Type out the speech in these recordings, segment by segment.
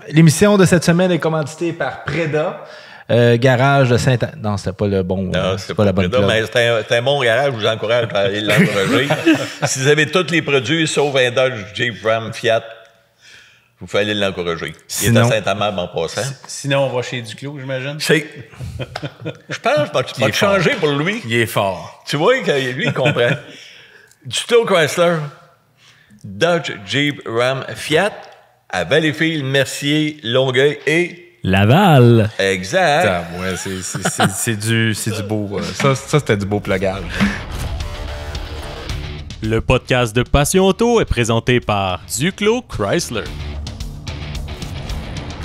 L'émission de cette semaine est commanditée par Preda. Garage de Saint-Anne. Non, c'était pas le bon. Non, c'est pas la bonne club. Mais c'est un bon garage, je vous encourage à aller l'encourager. Si vous avez tous les produits, sauf un Dodge, Jeep, Ram, Fiat, vous pouvez aller l'encourager. Il est à Saint-Amand en passant. Sinon, on va chez Duclos, j'imagine. Je pense que tu vas te changer pour lui. Il est fort. Tu vois que lui, il comprend. Duclos Chrysler, Dodge, Jeep, Ram, Fiat, à Valleyfield, Mercier, Longueuil et Laval. Exact. Ouais, c'est du beau. Ça c'était du beau plugage. Le podcast de Passion Auto est présenté par Duclos Chrysler.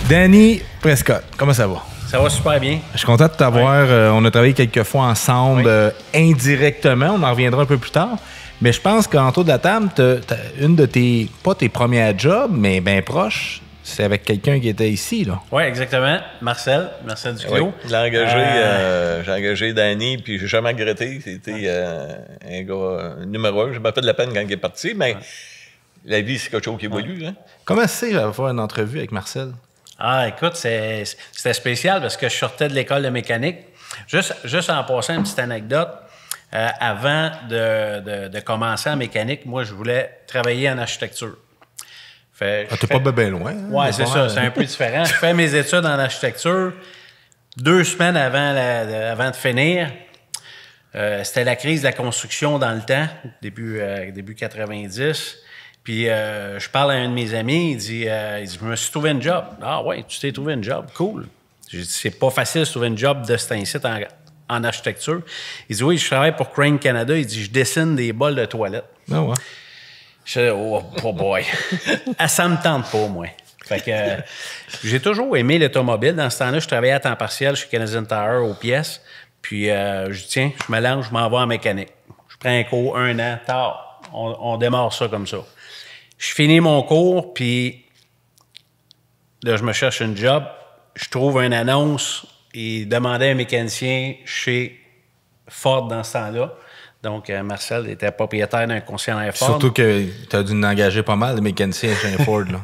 Danny Prescott, comment ça va? Ça va super bien. Je suis content de t'avoir. On a travaillé quelques fois ensemble indirectement. On en reviendra un peu plus tard. Mais je pense qu'entour de la table, t'as une de tes, pas tes premiers jobs, mais bien proche. C'est avec quelqu'un qui était ici, là. Oui, exactement. Marcel Duclos. Oui. J'ai engagé Danny, puis j'ai jamais regretté. C'était un gars numéro un. Je m'ai fait de la peine quand il est parti, mais la vie, c'est quelque chose qui évolue. Hein? Comment c'est faire une entrevue avec Marcel? Ah, écoute, c'était spécial parce que je sortais de l'école de mécanique. Juste en passant une petite anecdote, avant de commencer en mécanique, moi, je voulais travailler en architecture. T'es pas bien loin. Hein? Oui, c'est ça. C'est un peu différent. Je fais mes études en architecture. 2 semaines avant de finir, c'était la crise de la construction dans le temps, début 90. Puis je parle à un de mes amis, il dit je me suis trouvé une job. Ah ouais, tu t'es trouvé une job, cool. J'ai dit c'est pas facile de trouver une job de cet incite en architecture. Il dit oui, je travaille pour Crane Canada. Il dit je dessine des bols de toilette. Ah ouais. Je dis oh boy, ça me tente pas moi. Fait que j'ai toujours aimé l'automobile. Dans ce temps-là, je travaillais à temps partiel chez Canadian Tire aux pièces. Puis je dis tiens, je me lance, je m'en vais en mécanique. Je prends un cours 1 an, tard. On démarre ça comme ça. Je finis mon cours, puis là, je me cherche une job. Je trouve une annonce et demandais un mécanicien chez Ford dans ce temps-là. Donc, Marcel était propriétaire d'un concessionnaire Ford. Surtout que tu as dû en engager pas mal de mécaniciens chez Ford. Là.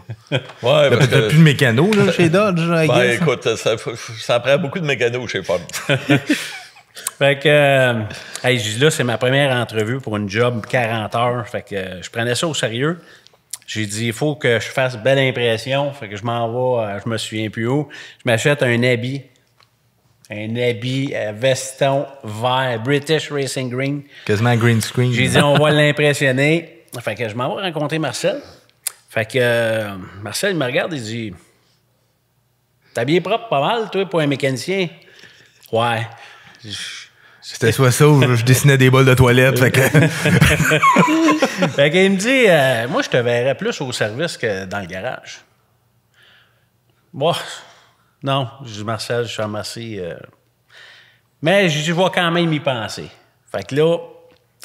Ouais, parce que... plus de mécanos là, chez Dodge. Écoute, ça prend beaucoup de mécanos chez Ford. Fait que, je dis là, c'est ma première entrevue pour une job 40 heures. Fait que je prenais ça au sérieux. J'ai dit, il faut que je fasse belle impression. Fait que je m'en vais, je me souviens plus où. Je m'achète un habit veston vert, British Racing Green. Quasiment green screen. J'ai dit, on va l'impressionner. Fait que je m'en vais rencontrer Marcel. Fait que Marcel, il me regarde, il dit, t'es habillé propre pas mal, toi, pour un mécanicien? Ouais. C'était soit ça ou je dessinais des bols de toilette. Fait que... fait qu'il me dit, moi, je te verrais plus au service que dans le garage. Bon, non, je dis, Marcel, je suis remercié. Mais je vais quand même y penser. Fait que là,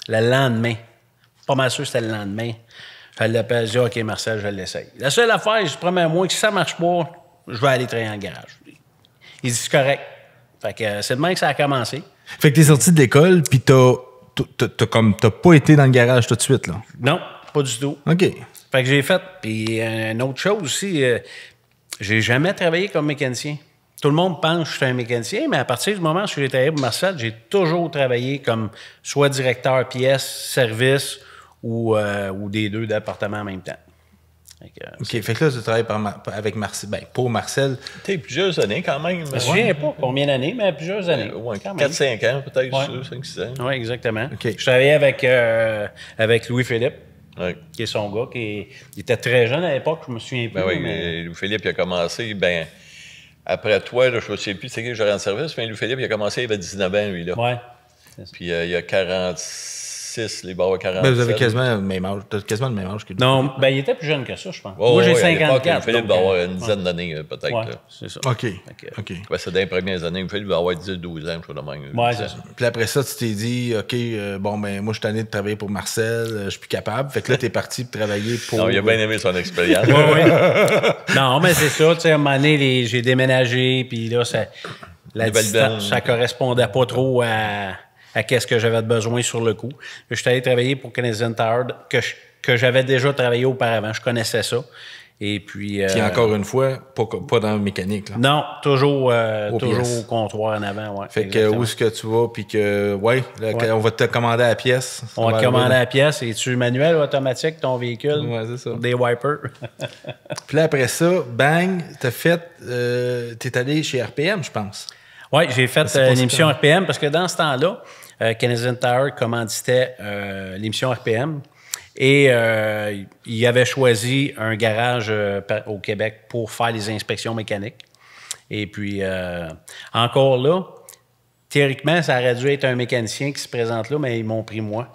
le lendemain, pas mal sûr que c'était le lendemain, je l'appelle, je dis, OK, Marcel, je l'essaye. La seule affaire, je promets-moi que si ça marche pas, je vais aller travailler en garage. Il dit, c'est correct. Fait que c'est demain que ça a commencé. Fait que t'es sorti de l'école, puis t'as pas été dans le garage tout de suite, là? Non, pas du tout. OK. Fait que j'ai fait. Puis une autre chose aussi, j'ai jamais travaillé comme mécanicien. Tout le monde pense que je suis un mécanicien, mais à partir du moment où j'ai travaillé pour Marcel, j'ai toujours travaillé comme soit directeur pièce, service ou des 2 départements en même temps. OK, fait que là, tu travailles avec Marcel, pour Marcel. Tu sais, plusieurs années quand même. Je me souviens pas combien d'années, mais plusieurs années. 4-5 ans, peut-être, 5-6 ans. Oui, exactement. Okay. Je travaillais avec Louis-Philippe, qui est son gars, il était très jeune à l'époque, je me souviens plus. Oui, Louis-Philippe, il a commencé, après toi, là, je ne sais plus c'est qui que j'aurais en service, mais Louis-Philippe, il a commencé, il avait 19 ans, lui, là. Oui. Puis il y a 46, les barres 47. Vous avez quasiment le même âge. T'as quasiment le même âge que lui. Non, il était plus jeune que ça, je pense. Moi, j'ai 54. Philippe va avoir une dizaine d'années, peut-être. Ouais, c'est ça. OK. C'est dans les premières années. Philippe va avoir 10-12 ans, je crois, de même. Oui, c'est ça. Puis après ça, tu t'es dit, OK, moi, je suis tanné de travailler pour Marcel, je suis plus capable. Fait que là, t'es parti pour travailler pour... Non, il a bien aimé son expérience. Oui. Non, mais c'est ça. Tu sais, à un moment donné, j'ai déménagé, puis là, la distance, ça correspondait pas trop à qu'est-ce que j'avais besoin sur le coup. Je suis allé travailler pour Canadian Tire, que j'avais déjà travaillé auparavant. Je connaissais ça. Et puis... encore une fois, pas dans la mécanique. Là. Non, toujours au comptoir en avant. Ouais, fait que où est-ce que tu vas, puis que, on va te commander à la pièce. On va te commander à la pièce. Es-tu manuel ou automatique, ton véhicule? Oui, c'est ça. Des wipers. Puis là, après ça, bang, t'es allé chez RPM, je pense. Oui, j'ai fait l'émission RPM parce que dans ce temps-là, Canadian Tire commanditait l'émission RPM. Et il avait choisi un garage au Québec pour faire les inspections mécaniques. Et puis, encore là, théoriquement, ça aurait dû être un mécanicien qui se présente là, mais ils m'ont pris moi.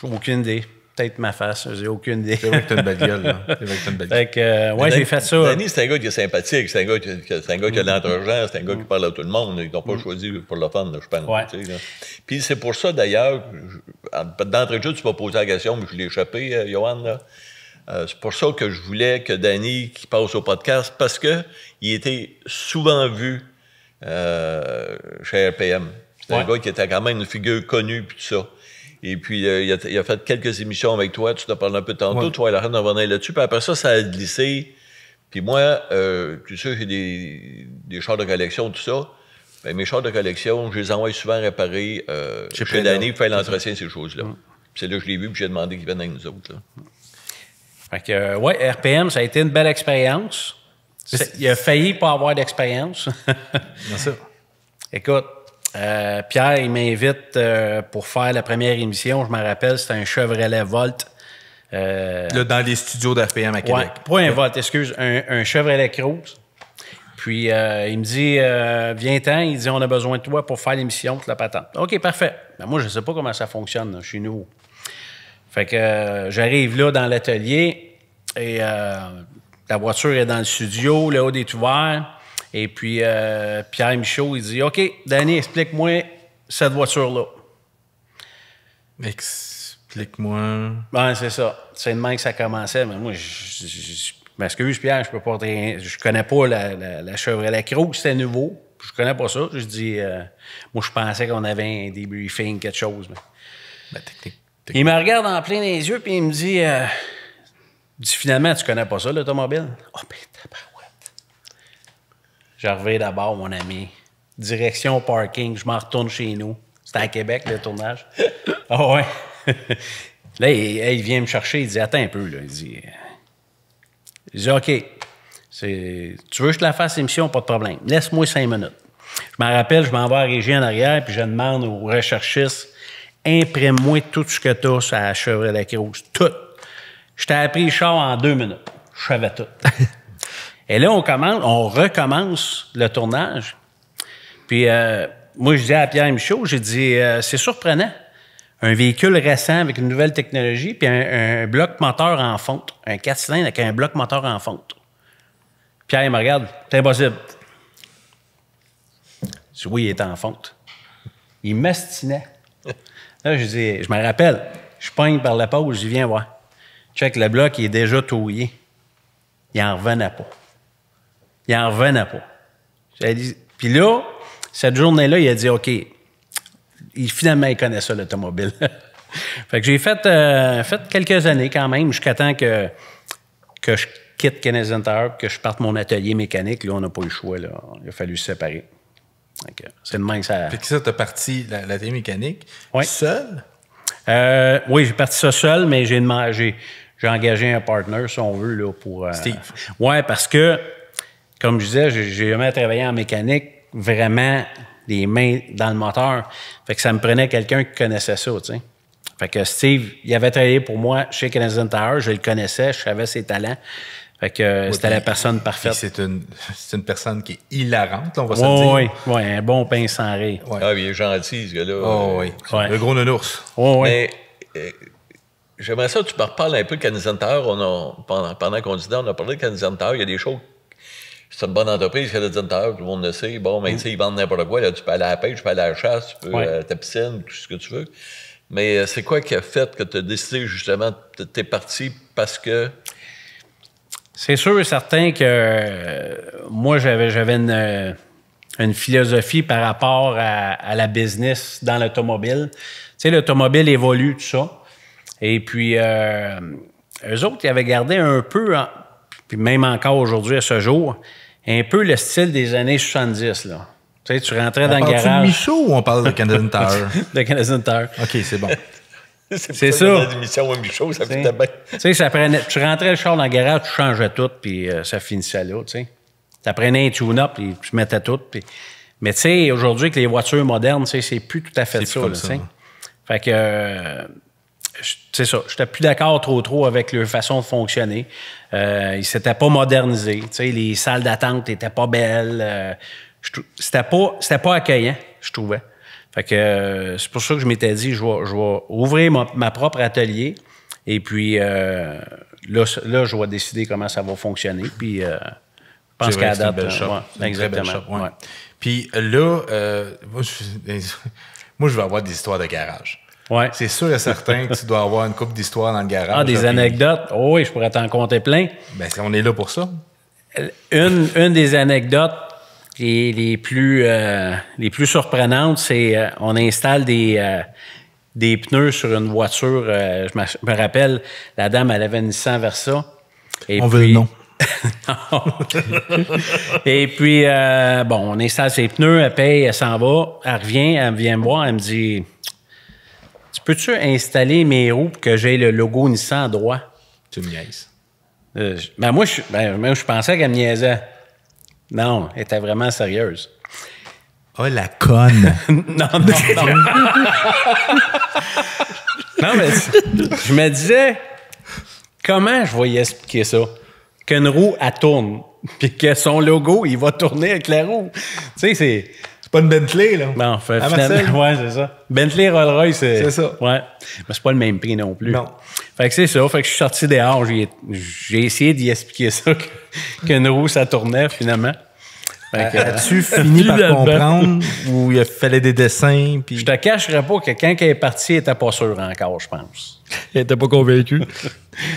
Aucune idée. Peut-être ma face, j'ai aucune idée. C'est vrai que t'as une belle gueule, là. C'est vrai que t'as une belle gueule. Fait que, ouais, j'ai fait ça. Danny, c'est un gars qui est sympathique, c'est un gars qui a de l'entre-gens, c'est un gars qui parle à tout le monde. Ils n'ont pas choisi pour le fun, là, je pense. Ouais. Puis c'est pour ça, d'ailleurs, d'entrée de jeu, tu m'as posé la question, mais je l'ai échappé, Johan, là. C'est pour ça que je voulais que Danny qui passe au podcast, parce que il était souvent vu chez RPM. C'est un gars qui était quand même une figure connue, puis tout ça. Et puis, il a fait quelques émissions avec toi. Tu t'en parles un peu tantôt. Tu vas la reine de revenir là-dessus. Puis après ça, ça a glissé. Puis moi, tu sais, j'ai des chars de collection, tout ça. Ben, mes chars de collection, je les envoie souvent réparer chez Danny pour faire l'entretien de ces choses-là. C'est là que je l'ai vu, puis j'ai demandé qu'ils viennent avec nous autres. Là. Fait que, ouais, RPM, ça a été une belle expérience. Il a failli pas avoir d'expérience. Merci. Écoute, Pierre, il m'invite pour faire la première émission. Je me rappelle, c'était un Chevrolet Volt. Là, dans les studios d'RPM à Québec. Ouais, pas un Volt, excuse, un Chevrolet Cruze. Puis, il me dit, viens-t'en, il dit, on a besoin de toi pour faire l'émission de la patente. OK, parfait. Ben, moi, je ne sais pas comment ça fonctionne, là, je suis nouveau. Fait que j'arrive là dans l'atelier et la voiture est dans le studio, le haut est ouvert. Et puis, Pierre Michaud, il dit, OK, Danny, explique-moi cette voiture-là. Explique-moi. Ben, c'est ça. C'est de même que ça commençait. Mais moi, je m'excuse, Pierre, je peux pas je connais pas la Chevrolet Cruze, c'était nouveau. Je connais pas ça. Je dis, moi, je pensais qu'on avait un debriefing, quelque chose. Mais... Ben, il me regarde en plein les yeux, puis il me dit, finalement, tu connais pas ça, l'automobile? Oh, ben, tabarouette. Je reviens d'abord, mon ami. Direction parking, je m'en retourne chez nous. C'était à Québec, le tournage. Ah ouais. Là, il vient me chercher, il dit, attends un peu, là. Il dit, OK, tu veux que je te la fasse l'émission, pas de problème. Laisse-moi 5 minutes. Je me rappelle, je m'en vais à la régie en arrière, puis je demande aux recherchistes, imprime-moi tout ce que tu as sur la Chevrolet Cruze. Tout. Je t'ai appris le char en 2 minutes. Je savais tout. Et là, on recommence le tournage. Puis, moi, je dis à Pierre Michaud, j'ai dit, c'est surprenant. Un véhicule récent avec une nouvelle technologie, puis un bloc moteur en fonte. Un 4 cylindres avec un bloc moteur en fonte. Pierre, il me regarde, c'est impossible. Je dis, oui, il est en fonte. Il m'astinait. Là, je dis, je me rappelle, je pogne par la pause, je dis, viens voir. Check, le bloc, il est déjà touillé. Il n'en revenait pas. Il n'en revenait pas. Puis là, cette journée-là, il a dit, OK, finalement, il connaît ça, l'automobile. Fait que j'ai fait quelques années quand même, jusqu'à temps que je quitte Canadian Tire, que je parte mon atelier mécanique. Là, on n'a pas eu le choix. Là. Il a fallu se séparer. C'est de même que ça... Fait que ça, t'as parti l'atelier mécanique seul? Oui, j'ai parti ça seul, mais j'ai engagé un partner, si on veut, là, pour... Steve. Oui, parce que, comme je disais, j'ai jamais travaillé en mécanique, vraiment les mains dans le moteur. Fait que ça me prenait quelqu'un qui connaissait ça, tu sais. Fait que Steve, il avait travaillé pour moi chez Canadian Tire, je le connaissais, je savais ses talents. Fait que c'était la personne parfaite. C'est une personne qui est hilarante, là, on va se le dire. Oui, un bon pain sans rire. Ouais. Ah, il est gentil, ce gars-là. Oh, oui. Ouais. Le gros nounours. Oh, oui. Mais j'aimerais ça que tu me reparles un peu de Canadian Tire. Pendant qu'on disait, on a parlé de Canadian Tire. Il y a des choses. C'est une bonne entreprise, Canadian Tire, tout le monde le sait. Bon, mais tu sais, ils vendent n'importe quoi. Là, tu peux aller à la pêche, tu peux aller à la chasse, tu peux à ta piscine, tout ce que tu veux. Mais c'est quoi qui a fait que tu as décidé, justement, t'es parti parce que... C'est sûr et certain que moi, j'avais une philosophie par rapport à la business dans l'automobile. Tu sais, l'automobile évolue, tout ça. Et puis, eux autres, ils avaient gardé un peu, puis même encore aujourd'hui, à ce jour, un peu le style des années 70, là. Tu sais, tu rentrais dans le garage... On parle de Michaud ou on parle de Canadian Tire? De Canadian Tire. OK, c'est bon. C'est ça. L'émission Michaud, ça fitait bien. Tu sais, ça prenait... Tu rentrais le char dans le garage, tu changeais tout, puis ça finissait là, tu sais. Ça prenait un tune-up, puis tu mettais tout, puis... Mais tu sais, aujourd'hui, avec les voitures modernes, tu sais, c'est plus tout à fait ça, là, tu sais. Fait que... c'est ça. Je n'étais plus d'accord trop avec leur façon de fonctionner. Ils ne s'étaient pas modernisés. Tu sais, les salles d'attente n'étaient pas belles. C'était pas accueillant, je trouvais. Fait que c'est pour ça que je m'étais dit, je vais ouvrir ma propre atelier. Et puis, là, je vais décider comment ça va fonctionner. Puis, je pense qu'à la date... exactement. Ouais. Puis là, moi, je vais avoir des histoires de garage. Ouais. C'est sûr et certain que tu dois avoir une couple d'histoires dans le garage. Ah, des anecdotes? Oh, oui, je pourrais t'en compter plein. Ben, on est là pour ça. Une des anecdotes qui est les plus surprenantes, c'est on installe des pneus sur une voiture. Je me rappelle, la dame, elle avait une Nissan Versa. Et on veut le nom. Et puis, bon, on installe ses pneus, elle paye, elle s'en va, elle revient, elle vient me voir, elle me dit... Peux-tu installer mes roues pour que j'ai le logo Nissan droit? Tu me niaises. Moi, je pensais qu'elle me niaisait. Non, elle était vraiment sérieuse. Oh, la conne! Non. Non, mais je me disais, comment je vais y expliquer ça? Qu'une roue, elle tourne, puis que son logo, il va tourner avec la roue. Tu sais, c'est... C'est pas une Bentley, là. Non, finalement, ouais, c'est ça. Bentley Rolls-Royce, c'est ça. Ouais. Mais c'est pas le même prix non plus. Non. Fait que c'est ça. Fait que je suis sorti dehors. J'ai essayé d'y expliquer ça, qu'une roue, ça tournait, finalement. As-tu fini par comprendre ou il fallait des dessins? Puis... Je te cacherai pas que quand elle est partie, elle était pas sûre encore, je pense. Elle était pas convaincue.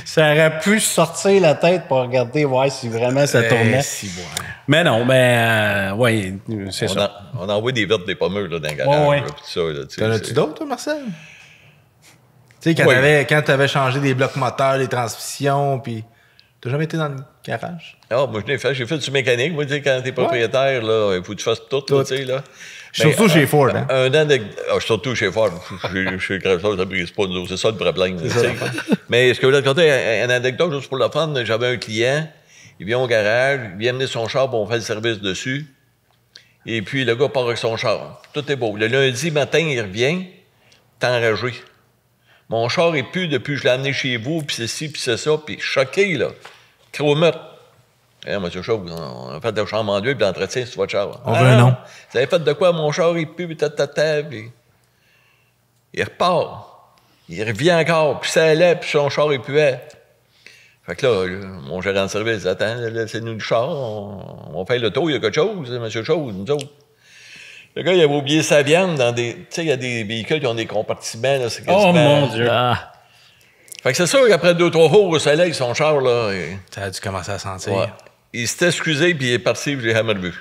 Ça aurait pu sortir la tête pour regarder, voir si vraiment ça tournait. Mais non, oui, c'est ça. On envoie des vertes des pommeux là, dans le garage. Ouais. T'en as-tu d'autres, toi, Marcel? Tu sais, quand tu avais changé des blocs moteurs, les transmissions, puis t'as jamais été dans le garage? Ah, moi, j'ai fait du mécanique. Moi, tu sais, quand t'es propriétaire, là, il faut que tu fasses tout. Là, tu sais, là. Surtout chez Ford, hein? Surtout chez Ford. Chez Chrysler, ça brise pas de nous. C'est ça le problème. Mais ce que je voulais te conter, une anecdote, juste pour le fun, j'avais un client, il vient au garage, il vient amener son char, on fait le service dessus. Et puis, le gars part avec son char. Tout est beau. Le lundi matin, il revient, t'es enragé. Mon char est plus depuis que je l'ai amené chez vous, puis c'est ci, puis c'est ça, puis choqué, là. Cromette. Monsieur Chauve, on a fait de chambre en deux, puis d'entretien sur votre char. On veut un nom. Vous avez fait de quoi? Mon char, il pue, puis puis... Il repart. Il revient encore, puis ça allait, puis son char, il puait. Fait que là, mon gérant de service dit, attends, laissez-nous le char, on fait le tour, il y a quelque chose, monsieur Chauve, nous autres. Le gars, il avait oublié sa viande dans des... Tu sais, il y a des véhicules qui ont des compartiments, là, c'est quasiment... Oh, mon Dieu! Fait que c'est sûr qu'après 2-3 jours au soleil, son char, là... Ça a dû commencer à sentir. Ouais. Il s'était excusé, puis il est parti, puis j'ai jamais revu.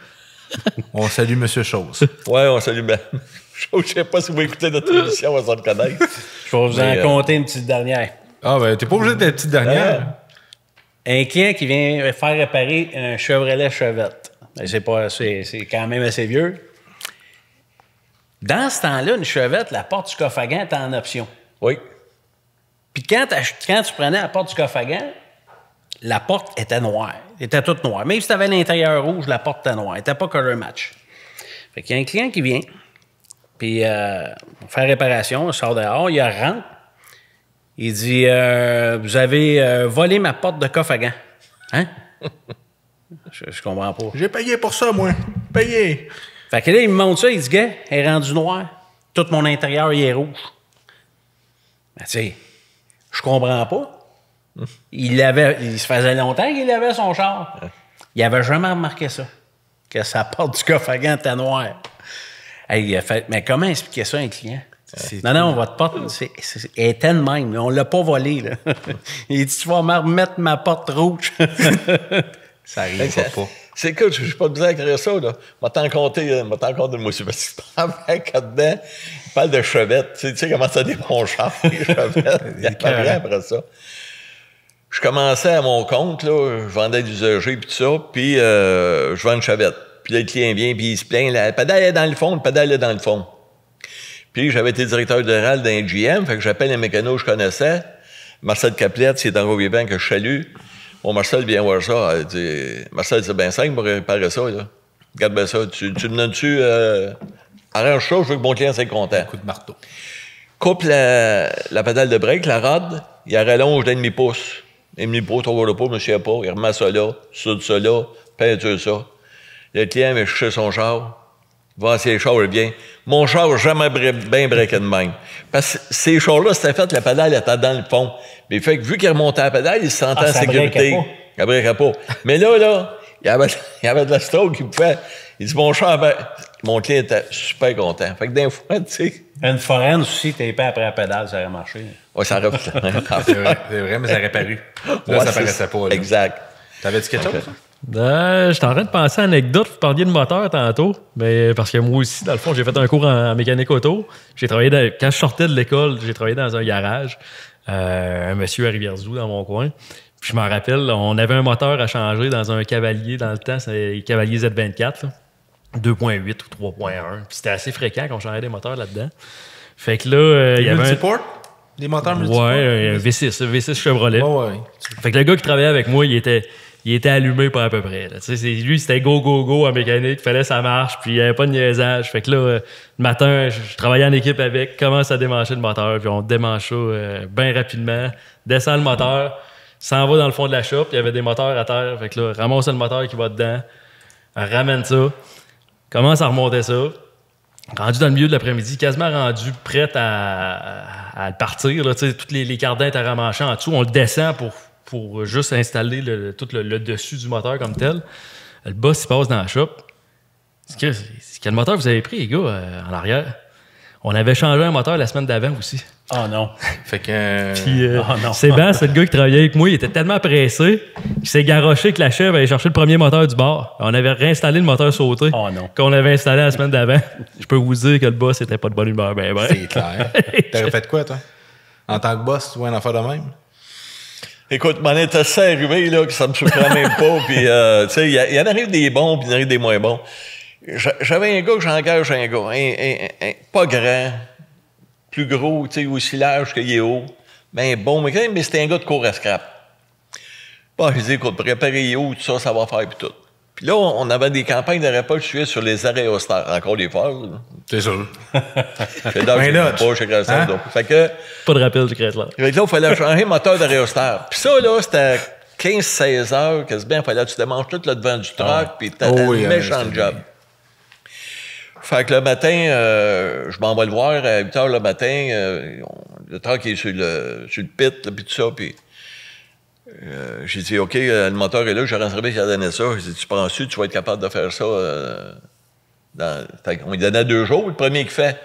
On salue M. Chose. Ouais, on salue Ben. Je sais pas si vous écoutez notre émission, on va s'en reconnaître. Je vais vous en compter une petite dernière. Ah, ben, t'es pas obligé d'être la petite dernière. Un client qui vient faire réparer un Chevrolet Chevette. C'est quand même assez vieux. Dans ce temps-là, une Chevette, la porte du coffre à gants était en option. Oui. Puis quand tu prenais la porte du coffre à gants, la porte était noire. Elle était toute noire. Même si tu avais l'intérieur rouge, la porte était noire. Elle n'était pas color match. Fait qu'il y a un client qui vient, puis on fait réparation, il sort dehors, il rentre. Il dit vous avez volé ma porte de coffre à gants. Hein? Je comprends pas. J'ai payé pour ça, moi. Payé. Fait que là, il me montre ça, il dit gars, elle est rendue noire. Tout mon intérieur, il est rouge. Ben, tu sais, je comprends pas. Il se faisait longtemps qu'il avait son char. Il avait jamais remarqué ça. Que sa porte du coffre à gants était noire. Hey, il a fait, mais comment expliquer ça à un client? Non, votre porte, elle était de même. On l'a pas volée. Là. Il dit, tu vas me remettre ma porte rouge. Ça arrive pas. C'est cool, je suis pas besoin d'écrire ça, là. M'a t'en compté de moi, parce qu'il parle avec là-dedans. Il parle de chevettes. Tu sais comment ça dit mon char, les chevettes. Il y a pas rien après ça. je commençais à mon compte, là, je vendais des usagers puis tout ça, puis je vends une chavette. Puis là, le client vient, puis il se plaint, le pédale est dans le fond, le pédale est dans le fond. Puis j'avais été directeur général d'un GM, fait que j'appelle un mécano que je connaissais, Marcel Caplette, c'est encore vivant que je salue. Bon, Marcel vient voir ça, il dit, Marcel, c'est bien simple pour réparer ça, là. Regarde bien ça, tu me donnes-tu, arrange ça, je veux que mon client soit content. Un coup de marteau. Coupe la pédale de break, la rod, il la rallonge d'un demi-pouce. Un demi-pouce, on voit le pas, je ne sais pas. Il remet ça là, soude ça là, peinture ça. Le client vient chercher son char. Il va essayer le char, il vient. Mon char n'a jamais bien breaké de même. Parce que ces chars-là, c'était fait, la pédale était dans le fond. Mais fait que vu qu'il remontait la pédale, il se sentait en sécurité. Ça breakait pas. Mais là, il y avait de la stroke qu'il pouvait. Il dit, mon char, mon client était super content. Fait que d'un fois, tu sais. Une foraine aussi, t'es pas après la pédale, ça aurait marché. Oui, ça aurait C'est vrai, mais ça aurait paru. Là, ça paraissait pas. Là. Exact. T'avais dit quelque chose? J'étais en train de penser à une anecdote. Vous parliez de moteur tantôt. Mais parce que moi aussi, dans le fond, j'ai fait un cours en mécanique auto. J'ai travaillé quand je sortais de l'école, j'ai travaillé dans un garage. Un monsieur à Rivière-du-Loup dans mon coin. Puis je m'en rappelle, on avait un moteur à changer dans un Cavalier dans le temps, c'est le Cavalier Z24, là, 2.8 ou 3.1. Puis c'était assez fréquent qu'on changeait des moteurs là-dedans. Fait que là, il y avait Des moteurs multiport? Ouais, un V6 Chevrolet. Ouais. Fait que le gars qui travaillait avec moi, il était allumé pas à peu près. Là. Lui, c'était go en mécanique, il fallait que ça marche, puis il n'y avait pas de niaisage. Fait que là, le matin, je travaillais en équipe avec, commence à démancher le moteur, puis on démanche ça bien rapidement, descend le moteur, s'en va dans le fond de la shop, il y avait des moteurs à terre, fait que là, ramasse le moteur qui va dedans, ramène ça, commence à remonter ça, rendu dans le milieu de l'après-midi, quasiment rendu prêt à partir, là, tous les cardins étaient ramanchés en dessous, on le descend pour juste installer tout le dessus du moteur comme tel. Le boss, il passe dans la shop. C'est quel moteur vous avez pris, les gars, en arrière? On avait changé un moteur la semaine d'avant aussi. Oh non. Fait que. Puis, Sébastien, le gars qui travaillait avec moi, il était tellement pressé qu'il s'est garoché que la chèvre allait chercher le premier moteur du bar. On avait réinstallé le moteur sauté qu'on avait installé la semaine d'avant. Je peux vous dire que le boss n'était pas de bonne humeur. C'est clair. T'aurais fait quoi, toi? En tant que boss, tu vois un affaire de même? Écoute, m'en est assez arrivé, là, que ça me surprend même pas. Puis, tu sais, il y en arrive des bons, puis il y en arrive des moins bons. J'avais un gars que j'engage un gars, pas grand, plus gros, tu sais, aussi large qu'il est haut, mais bon, mais quand même, c'était un gars de cours à scrap. Bon, je dis, écoute, préparer haut, tout ça, ça va faire, puis tout. Puis là, on avait des campagnes de repas, je suivais sur les aérostars, encore des fois. C'est sûr. C'est là, chez Chrysler. Fait que... Pas de rappel du Chrysler. Fait que là, il fallait changer le moteur d'aérostar. Puis ça, là, c'était 15-16 heures, quasiment, il fallait que tu démanges tout le devant du truck, puis t'as un méchant job. Fait que le matin, je m'en vais le voir à 8 heures le matin. Le truck est sur le pit, puis tout ça. Puis j'ai dit, OK, le moteur est là, je rentrerai qui a donné ça. J'ai dit, tu penses-tu que tu vas être capable de faire ça? On lui donnait 2 jours, le premier qu'il fait.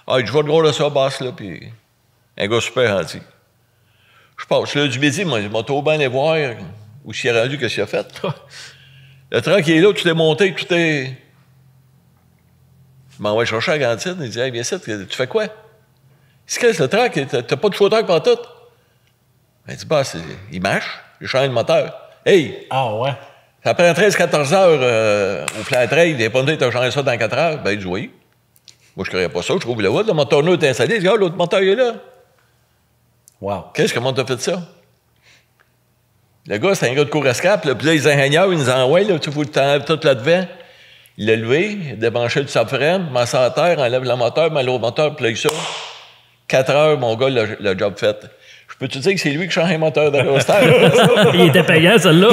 Ah, je vais le gros de ça, boss, là, puis un gars super gentil. Je passe là du midi, moi, je m'en trop bien aller voir où s'il est rendu, qu'est-ce qu'il a fait. Le truck est là, tout est monté, tout est... Je m'en vais chercher à la cantine, il dit, hey, viens ici, tu fais quoi? Il dit, qu'est-ce que le truck? T'as pas de chauffeur pour tout? Il dit, bah, il marche, il change le moteur. Hey! Ah ouais? Ça prend 13-14 heures au flat trail, il n'est pas dit, t'as changé ça dans 4 heures. Ben, il dit, oui. Moi, je ne croyais pas ça, je trouve le wood, le moteur neuf est installé. Il dit, ah, l'autre moteur est là. Wow. Comment t'as fait ça? Le gars, c'est un gars de cour à scrap, puis là, les ingénieurs, ils nous envoient, là, tu faut t'enlèves tout là-devant. Il l'a levé, il a débranché le subframe, met ça à terre, enlève le moteur, met l'autre moteur, plug ça. 4 heures, mon gars, le job fait. Je peux te dire que c'est lui qui change un moteur d'aérostar. Il était payant, celle-là.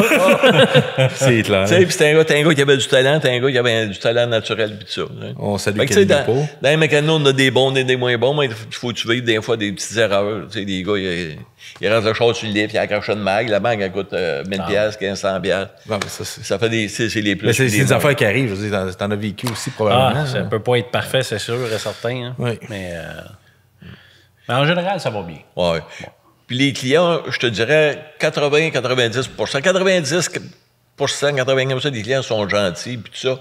C'est clair. Tu sais, puis c'était un gars qui avait du talent, c'était un gars qui avait du talent naturel, puis tout ça. On salue Kenny Dupont. Dans les mécanos, on a des bons, des moins bons, mais il faut que tu vivre des fois des petites erreurs. Tu sais, des gars, ils rentrent le char sur le lift, ils accrochent une mag, la mag, elle coûte 1000$, 1500$. Non, mais ça fait des... C'est les plus. Mais c'est des affaires qui arrivent, je veux dire, t'en as vécu aussi, probablement. Ça peut pas être parfait, c'est sûr et certain. Hein. Oui. Mais en général, ça va bien. Oui. Bon. Puis les clients, je te dirais 80-90%. 90%, 95% des clients sont gentils, puis tout ça.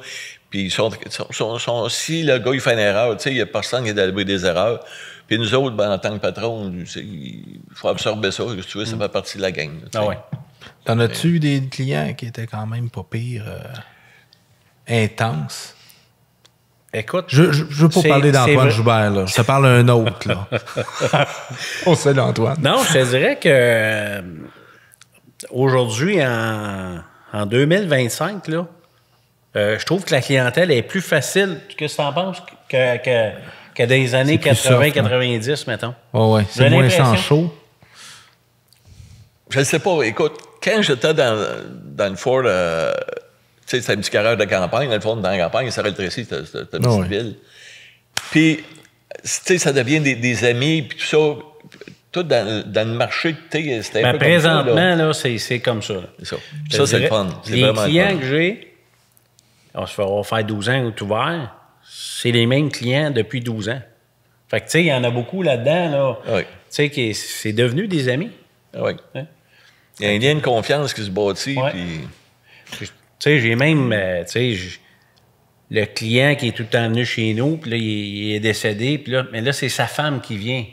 Puis si le gars il fait une erreur, tu sais, il n'y a personne qui est à l'abri des erreurs. Puis nous autres, ben, en tant que patron, il faut absorber ça. Tu vois, ça fait partie de la gang. Ah ouais. T'en as-tu eu des clients qui étaient quand même pas pire, intenses? Écoute, Je veux pas parler d'Antoine Joubert, là. Je te parle d'un autre, là. On sait d'Antoine. Non, je te dirais que aujourd'hui, en 2025, là, je trouve que la clientèle est plus facile, qu'est-ce que tu en penses, que dans les années 80-90, mettons. Oh ouais, c'est moins sans chaud. Je ne sais pas. Écoute, quand j'étais dans le Ford, tu sais, c'était un petit garage de campagne. Dans le fond, dans la campagne, ça rétrécit, c'était une petite ville. Puis, tu sais, ça devient des amis, puis tout ça. Tout dans le marché, tu sais, c'était un peu présentement, comme ça, là, c'est comme ça. C'est ça. Ça, c'est le fun. Les clients que j'ai, on va faire 12 ans tout ouvert, c'est les mêmes clients depuis 12 ans. Fait que, tu sais, il y en a beaucoup là-dedans, là. Oui. Tu sais, c'est devenu des amis. Oui. Hein? Il y a un lien de confiance qui se bâtit. Ouais. Puis... Tu sais, j'ai même, tu sais, le client qui est tout le temps venu chez nous, puis là, il est décédé, puis là, mais là, c'est sa femme qui vient.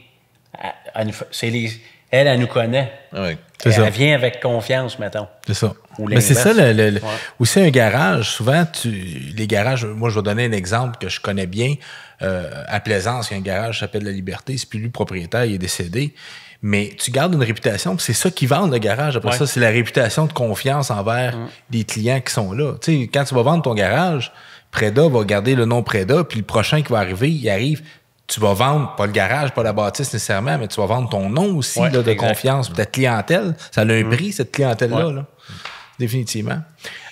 Elle nous connaît. Oui. Elle vient avec confiance, mettons. C'est ça. Ou mais c'est ça, ouais. Aussi un garage. Souvent, les garages, moi, je vais donner un exemple que je connais bien. À Plaisance, il y a un garage qui s'appelle La Liberté. C'est plus lui le propriétaire, il est décédé. Mais tu gardes une réputation, puis c'est ça qui vend le garage. Après ça, c'est la réputation de confiance envers les clients qui sont là. Tu sais, quand tu vas vendre ton garage, Preda va garder le nom Preda, puis le prochain qui va arriver, il arrive. Tu vas vendre, pas le garage, pas la bâtisse nécessairement, mais tu vas vendre ton nom aussi là, de confiance. Puis ta clientèle, ça a un prix, cette clientèle-là. Là. Définitivement.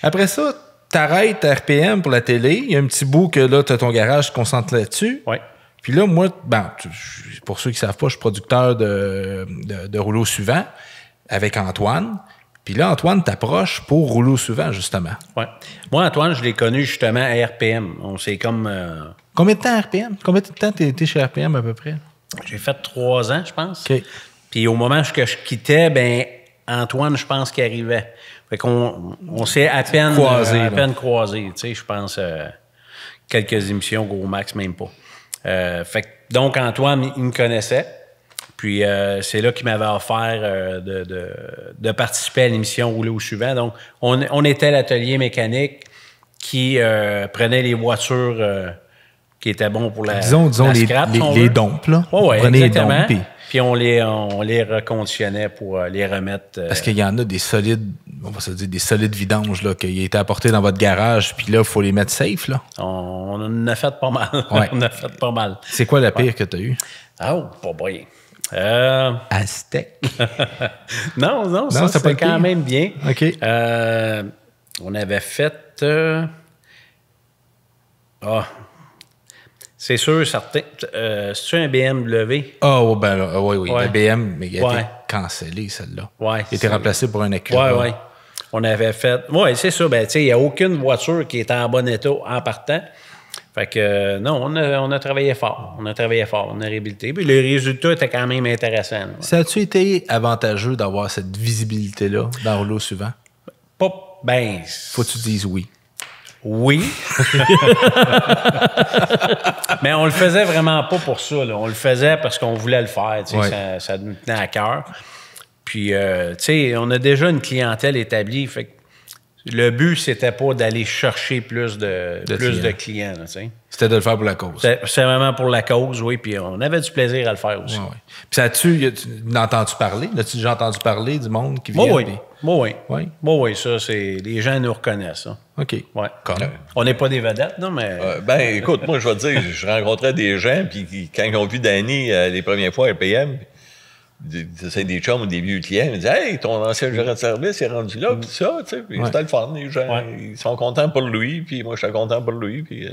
Après ça, t'arrêtes à RPM pour la télé. Il y a un petit bout que là, tu as ton garage qui se concentre là-dessus. Oui. Puis là, moi, pour ceux qui ne savent pas, je suis producteur de Rouleau Suivant avec Antoine. Puis là, Antoine t'approche pour Rouleau Suivant, justement. Oui. Moi, Antoine, je l'ai connu justement à RPM. On s'est comme... Combien de temps RPM? Combien de temps t'es chez RPM à peu près? J'ai fait 3 ans, je pense. OK. Puis au moment où je quittais, ben Antoine, je pense qu'il arrivait. Fait qu'on s'est à peine croisés. Tu sais, je pense quelques émissions, gros max, même pas. Fait que, donc, Antoine, il me connaissait. Puis c'est là qu'il m'avait offert de participer à l'émission Rouleau Suivant. Donc, on était à l'atelier mécanique qui prenait les voitures qui étaient bons pour la disons la scrap, les dompes, là. Oui, exactement. Les dompes, puis on les reconditionnait pour les remettre. Parce qu'il y en a des solides, on va se dire des solides vidanges, là, qui étaient apportés dans votre garage, puis là, il faut les mettre safe, là. On en a fait pas mal. Ouais. On en a fait pas mal. C'est quoi la pire que tu as eue? Oh, pas bien. Aztec. Non, ça c'était quand même bien. OK. On avait fait... c'est sûr, certain. C'est-tu un BMW? Oh, ben oui. Ouais. Le BM, mais il a été Ouais. cancellé, celle-là. Ouais, Il a été remplacé pour un Acura. Oui. On avait fait... Oui, c'est ça. Ben, tu sais, il n'y a aucune voiture qui est en bon état en partant. Fait que, non, on a travaillé fort. On a réhabilité. Puis le résultat était quand même intéressant. Là. Ça a-tu été avantageux d'avoir cette visibilité-là dans Rouleau Suivant? Pas... Ben... Faut que tu dises oui. Oui. Mais on le faisait vraiment pas pour ça. Là. On le faisait parce qu'on voulait le faire. Ça nous tenait à cœur. Puis, tu sais, on a déjà une clientèle établie. Fait que le but, c'était pas d'aller chercher plus de clients. Là, c'était de le faire pour la cause. C'est vraiment pour la cause, oui. Puis on avait du plaisir à le faire aussi. Ouais. Puis ça tu entendu parler? As-tu déjà entendu parler du monde qui vient? Oui, ça, c'est... Les gens nous reconnaissent, ça. OK. Ouais. On n'est pas des vedettes, non, mais... Ben, écoute, moi, je vais te dire, je rencontrais des gens, puis quand ils ont vu Danny les premières fois à RPM, c'est des chums ou des vieux clients, ils me disent « Hey, ton ancien gérant de service est rendu là, puis ça, tu sais. » Puis c'était le fun, les gens. Ils sont contents pour lui, puis moi, je suis content pour lui, puis...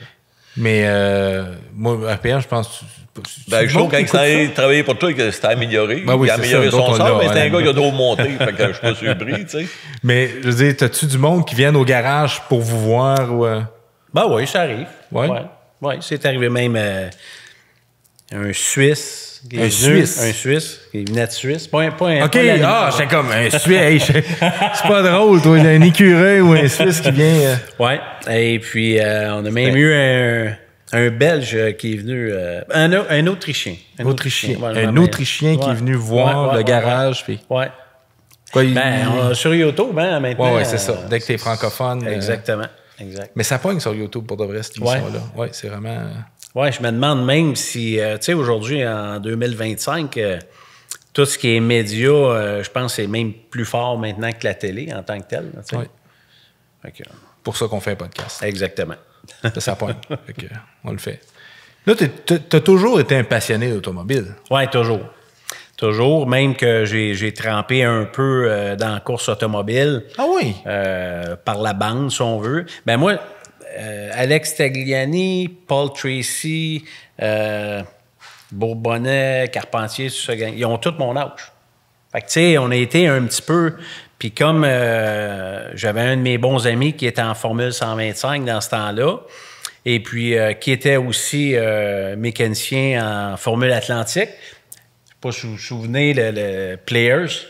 Mais moi, RPM, je pense... Ben, je trouve que quand il a travaillé pour toi, que c'était amélioré. Ben oui, il a amélioré son sort, mais c'est un gars qui a trop monté. Fait que je suis pas surpris, tu sais. Mais, je veux dire, t'as-tu du monde qui vient au garage pour vous voir ou... Ben oui, ça arrive. Ouais? Oui, c'est arrivé même... un Suisse. Un Suisse? Un Suisse, qui venait de Suisse. Pas un OK, j'étais comme un Suisse. Hey, c'est pas drôle, toi, un écureuil ou un Suisse qui vient... Ouais, et puis on a même eu un Belge qui est venu... un Autrichien. Un Autrichien. Voilà, Un Autrichien qui est venu voir le garage. Puis... Ouais. Quoi, Sur YouTube, maintenant. Oui, c'est ça. Dès que tu es francophone. Exactement. Exact. Mais ça pogne sur YouTube pour de vrai, cette émission-là. Oui, c'est vraiment... Oui, je me demande même si, tu sais, aujourd'hui, en 2025, tout ce qui est média, je pense que c'est même plus fort maintenant que la télé en tant que telle. Oui. Okay. Pour ça qu'on fait un podcast. Exactement. Ça pogne. On le fait. Là, tu as toujours été un passionné d'automobile. Oui, toujours. Toujours, même que j'ai trempé un peu dans la course automobile. Ah oui? Par la bande, si on veut. Ben moi, Alex Tagliani, Paul Tracy, Bourbonnais, Carpentier, tout ça, ils ont tous mon âge. Fait que, tu sais, on a été un petit peu... Puis comme j'avais un de mes bons amis qui était en Formule 125 dans ce temps-là, et puis qui était aussi mécanicien en Formule Atlantique, je ne sais pas si vous vous souvenez, le Players.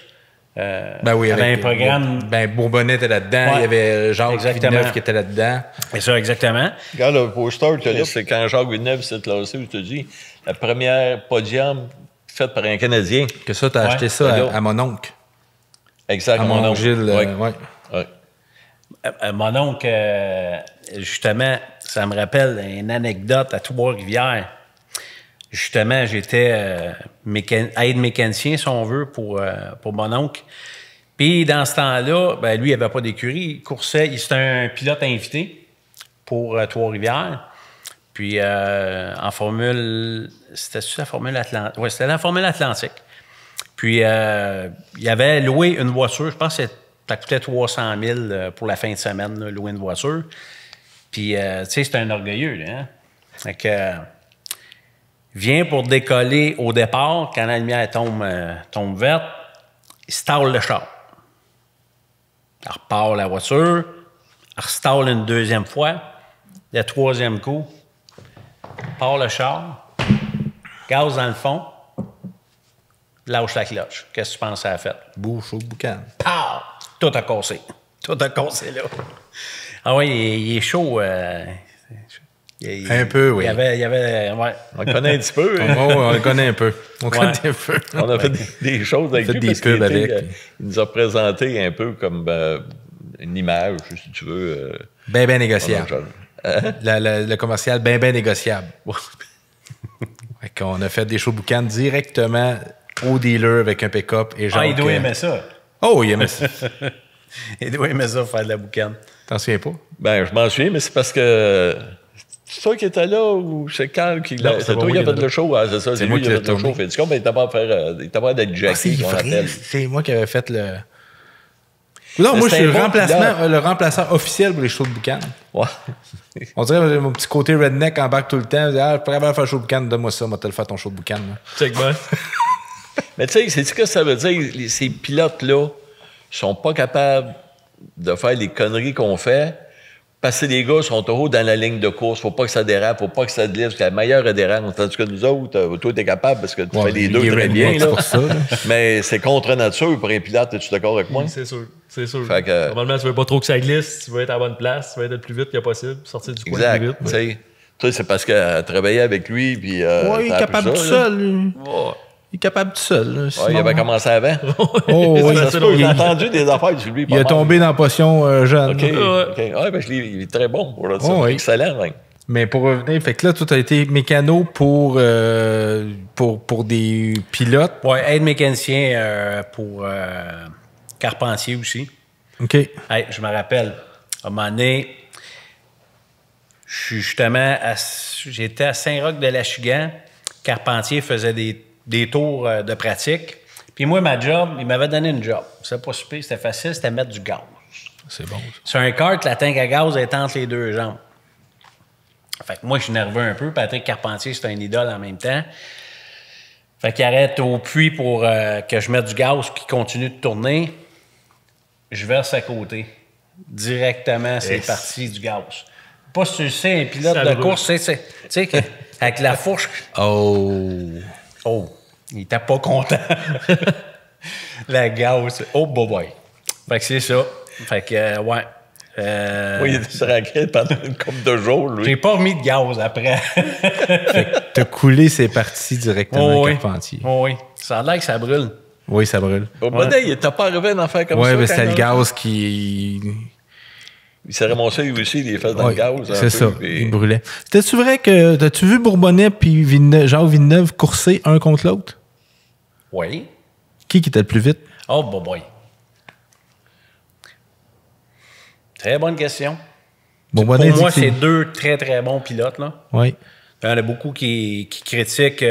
Ben oui, il y avait un programme. Bourbonnais était là-dedans, il y avait Jacques Villeneuve qui était là-dedans. C'est ça, exactement. Regarde le poster que là, c'est quand Jacques Villeneuve s'est classé, je te dis, la première podium faite par un Canadien. Que ça, tu as acheté ça à mon oncle. Exact, à mon oncle Gilles. Mon oncle, justement, ça me rappelle une anecdote à Trois-Rivières. Justement, j'étais aide-mécanicien, si on veut, pour mon oncle. Puis, dans ce temps-là, ben, lui, il n'avait pas d'écurie. Il coursait. C'était un pilote invité pour Trois-Rivières. Puis, en Formule... C'était-tu la Formule Atlantique? Oui, c'était la Formule Atlantique. Puis, il avait loué une voiture. Je pense que ça coûtait 300 000 pour la fin de semaine, là, louer une voiture. Puis, tu sais, c'était un orgueilleux, là, hein? Fait que... vient pour décoller au départ, quand la lumière tombe verte, il stalle le char. Il repart la voiture, il restalle une deuxième fois, le troisième coup, part le char, gaz dans le fond, lâche la cloche. Qu'est-ce que tu penses que ça a fait? Bouche au boucan. Pow! Tout a cassé. Tout a cassé, là. Ah oui, il est chaud. Un peu, oui. Il y avait ouais. On le connaît un petit peu. Hein? On le connaît un peu. On connaît un peu. On a fait des choses avec lui. Des pubs avec. Il nous a présenté un peu comme une image, si tu veux. Ben négociable. Le commercial ben négociable. On a fait des shows boucan directement au dealer avec un pick-up. Et il doit aimer ça. Oh, il aimait ça. Il doit aimer ça, faire de la boucane. T'en souviens pas? Ben, je m'en souviens, mais c'est parce que... C'est toi qui étais là ou c'est Carl qui l'a... C'est toi qui a fait le show. Ah, c'est ça, c'est lui qui a fait le show. Il dit comme il était pas à faire... Il était pas d'être Jackie, qu'on appelle. C'est moi qui avais fait le... Non, moi, je suis le remplaçant officiel pour les shows de boucan. Ouais. On dirait mon petit côté redneck en bac tout le temps. Je pourrais faire un show de boucan, donne-moi ça, moi, te le faire ton show de boucan. Check boss. Mais tu sais, c'est ce que ça veut dire? Ces pilotes-là sont pas capables de faire les conneries qu'on fait parce que les gars sont toujours dans la ligne de course. Faut pas que ça dérape, faut pas que ça glisse, parce que la meilleure dérape. Tandis que nous autres, toi, t'es capable parce que tu fais les deux très bien. Là. Ça, là. Mais c'est contre nature pour un pilote. Es-tu d'accord avec moi? C'est sûr. C'est sûr. Fait que, normalement, tu veux pas trop que ça glisse, tu veux être à la bonne place, tu veux être le plus vite que possible, sortir du coin le plus vite. Exact. Toi, c'est parce qu'elle travaillait avec lui. Puis, il est capable tout seul. Il est capable tout seul. Il avait commencé avant. J'ai entendu des affaires sur lui. Il a tombé dans la potion jeune. OK. Il est très bon pour là. Excellent, même. Mais pour revenir, fait que là, tu as été mécano pour des pilotes. Oui, aide-mécanicien pour Carpentier aussi. OK. Hey, je me rappelle, à un moment donné, j'étais à Saint-Roch-de-l'Achigan. Carpentier faisait des tours de pratique. Puis moi, ma job, il m'avait donné une job. C'était pas super, c'était facile, c'était mettre du gaz. C'est bon. Sur un kart, la tank à gaz est entre les deux jambes. Fait que moi, je suis nerveux un peu. Patrick Carpentier, c'est un idole en même temps. Fait qu'il arrête au puits pour que je mette du gaz qui continue de tourner. Je verse à côté. Directement, c'est parti du gaz. pas si tu le sais, un pilote Ça de brûle. course, tu sais, avec la fourche. Oh. Oh, il était pas content. La gaz. Oh, boy. Fait que c'est ça. Fait que, ouais. Oui, il se tranquille pendant une couple de jours, lui. J'ai pas remis de gaz après. T'as coulé, c'est parti directement Oh, à oui. Carpentier. Oh, oui. Ça a l'air que ça brûle. Oui, ça brûle. Au Bonnet, il t'as pas arrivé à en faire comme ça? Ouais, mais quand c'était le même? gaz qui. Il s'est ramassé lui aussi, il est fait dans Ouais, le gaz. un c'est peu, ça, puis- il brûlait. T'as-tu vrai que. T'as-tu vu Bourbonnais puis Jacques Villeneuve courser un contre l'autre? Oui. Qui était le plus vite? Oh, boy. Très bonne question. Bourbonnais Pour moi, dit que c'est deux très, très bons pilotes, là. Oui. Il y en a beaucoup qui critiquent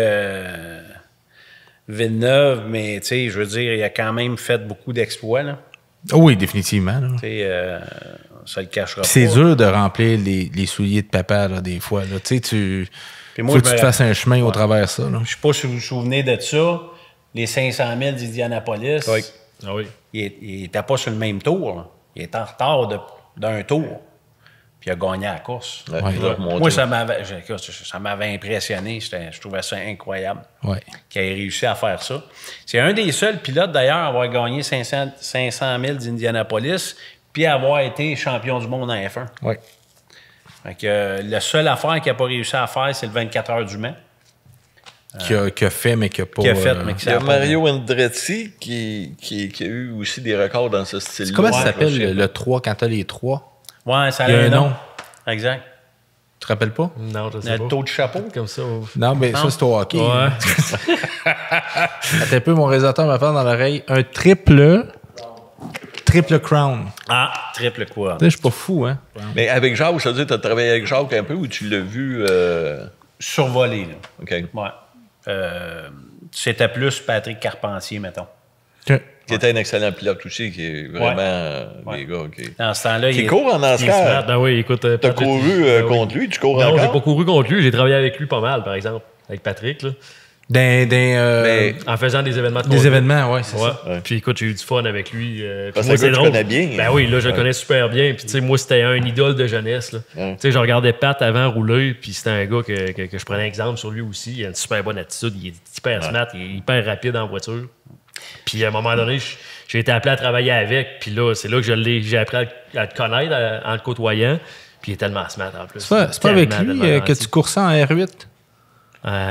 Villeneuve, mais tu sais, je veux dire, il a quand même fait beaucoup d'exploits, là. Oh oui, définitivement. là. Tu sais, ça le cachera Puis pas. c'est dur de remplir les souliers de papa, là, des fois. Là. Tu sais, Puis moi, faut je que tu me te fasses un chemin au travers de ça. Là. Je sais pas si vous vous souvenez de ça, les 500 000 d'Indianapolis, Oui. Ah oui. il était pas sur le même tour, là. Il était en retard d'un tour. Puis il a gagné la course. Ouais, Ouais. il a remonté. Moi, ça m'avait impressionné. Je trouvais ça incroyable Ouais. qu'il ait réussi à faire ça. C'est un des seuls pilotes, d'ailleurs, à avoir gagné 500 000 d'Indianapolis puis à avoir été champion du monde en F1. Ouais. Fait que, la seule affaire qu'il n'a pas réussi à faire, c'est le 24 heures du Mans. Qui a fait, mais qui a pas. Qu'il a fait, mais qui Il y a pas- Mario Andretti qui a eu aussi des records dans ce style-là. Comment ça Ouais, s'appelle je sais le 3 quand t'as les 3? Ouais, ça a Il y a un un nom. nom. Exact. Tu te rappelles pas? Non, je sais pas. Le taux de chapeau. Comme ça. Non, mais ça, c'est au hockey. Ouais. Attends un peu, mon réalisateur m'a fait dans l'oreille. Un triple crown. Ah, triple quoi. Tu sais, je suis pas fou, hein? Mais avec Jacques, ça veut dire que tu as travaillé avec Jacques un peu ou tu l'as vu? Survolé, là. OK. Ouais. C'était plus Patrick Carpentier, mettons. OK. Qui était un excellent pilote aussi, qui est vraiment Ouais. des gars. OK. Dans ce temps-là, Qui il court en Il est smart. NASCAR. Ah oui, écoute. T'as Patrick, couru ah oui. contre lui, tu cours Non, j'ai encore? pas couru contre lui. J'ai travaillé avec lui pas mal, par exemple. Avec Patrick, là. Mais- En faisant des événements de Des conduite. événements, ouais, c'est Ouais. ça. Ouais. Puis écoute, j'ai eu du fun avec lui. Puis Parce moi, que c'est tu drôle. connais bien. Ben oui, là, je le connais super bien. Puis tu sais, moi, c'était un idole de jeunesse. Là. Ouais. Tu sais, je regardais Pat avant rouler. Puis c'était un gars que je prenais exemple sur lui aussi. Il a une super bonne attitude. Il est hyper smart. Il est hyper rapide en voiture. Puis à un moment donné, j'ai été appelé à travailler avec. Puis là, c'est là que j'ai appris à le connaître en le côtoyant. Puis il est tellement smart en plus. C'est pas avec Tellement, lui tellement que gentil. tu coursais en R8?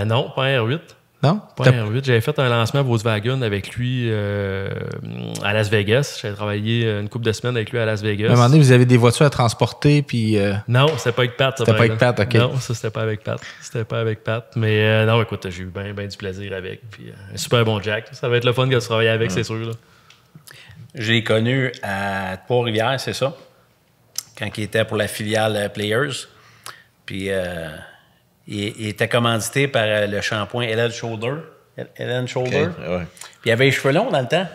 Non, pas un R8. Non? Pas un R8. J'avais fait un lancement Volkswagen avec lui à Las Vegas. J'avais travaillé une couple de semaines avec lui à Las Vegas. À un moment donné, vous avez des voitures à transporter, puis... Non, c'était pas avec Pat. ça, C'était par pas avec exemple. Pat, OK. Non, ça, c'était pas avec Pat. C'était pas avec Pat. Mais non, écoute, j'ai eu bien du plaisir avec. Puis un super bon Jack. Ça va être le fun de travailler avec, c'est sûr. Là. Je l'ai connu à Trois-Rivières, c'est ça, quand il était pour la filiale Players. Puis il était commandité par le shampoing Helen Shoulder. Helen Shoulder. OK, ouais. Puis il avait les cheveux longs dans le temps.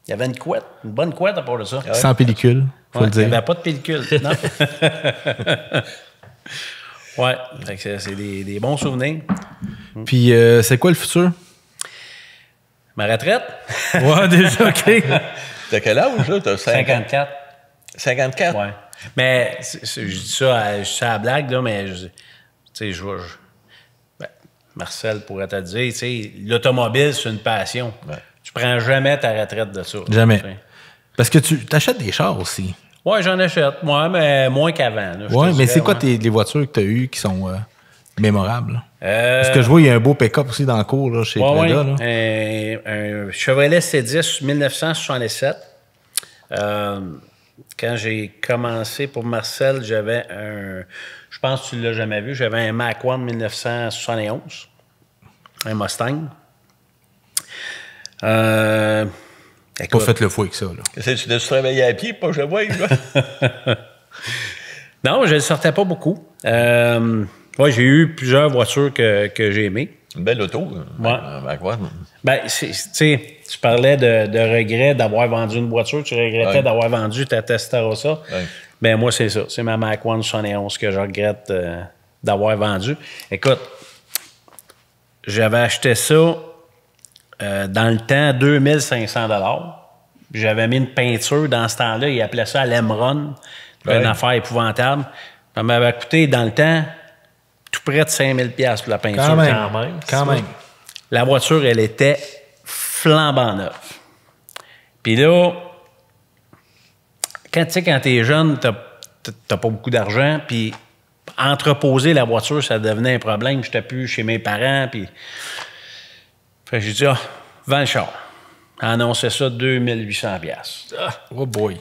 Il avait une couette, une bonne couette à part de ça. Sans pellicule, faut Ouais, le il n'y dire. avait pas de pellicule, non? Ouais, fait que c'est des bons souvenirs. Puis c'est quoi le futur? Ma retraite? Ouais, déjà, OK. T'as quel âge, là? T'as 54. 54? Ouais. Mais je dis ça à la blague, là, mais tu sais, ben, Marcel pourrait te dire, tu sais, l'automobile, c'est une passion. Ouais. Tu prends jamais ta retraite de ça. Jamais. Tu sais. Parce que tu t'achètes des chars aussi. Ouais, j'en achète, moi, mais moins qu'avant. là, je Ouais, te mais dirais, c'est quoi ouais. les voitures que tu as eues qui sont mémorables? Parce que je vois, il y a un beau pick-up aussi dans le cours là, chez Ouais, Prada. ouais. Là. Un Chevrolet C10 1967. Quand j'ai commencé pour Marcel, j'avais un... Je pense que tu ne l'as jamais vu. J'avais un Mach 1 1971. Un Mustang. Pas Écoute, fait le fou avec ça. Là. Tu dois travailler à pied, pas je vois, là? non, je ne sortais pas beaucoup. Ouais, j'ai eu plusieurs voitures que j'ai aimées. Une belle auto. Ouais. Mac One. Ben, tu sais, tu parlais de regret d'avoir vendu une voiture, tu regrettais Ouais. d'avoir vendu ta Testarossa. Ouais. Ben, moi, c'est ça. C'est ma Mach 1 71 que je regrette d'avoir vendue. Écoute, j'avais acheté ça dans le temps 2500 $. J'avais mis une peinture dans ce temps-là. Ils appelaient ça à l'Emron. Une Ouais. affaire épouvantable. Ça m'avait coûté, dans le temps, tout près de 5 000 $ pour la peinture. Quand même. La voiture, elle était flambant neuve. Puis là, quand t'es jeune, t'as pas beaucoup d'argent, puis entreposer la voiture, ça devenait un problème. J'étais plus chez mes parents, puis... Fait que j'ai dit, vends le char. Annoncé ça 2800 $. Oh boy.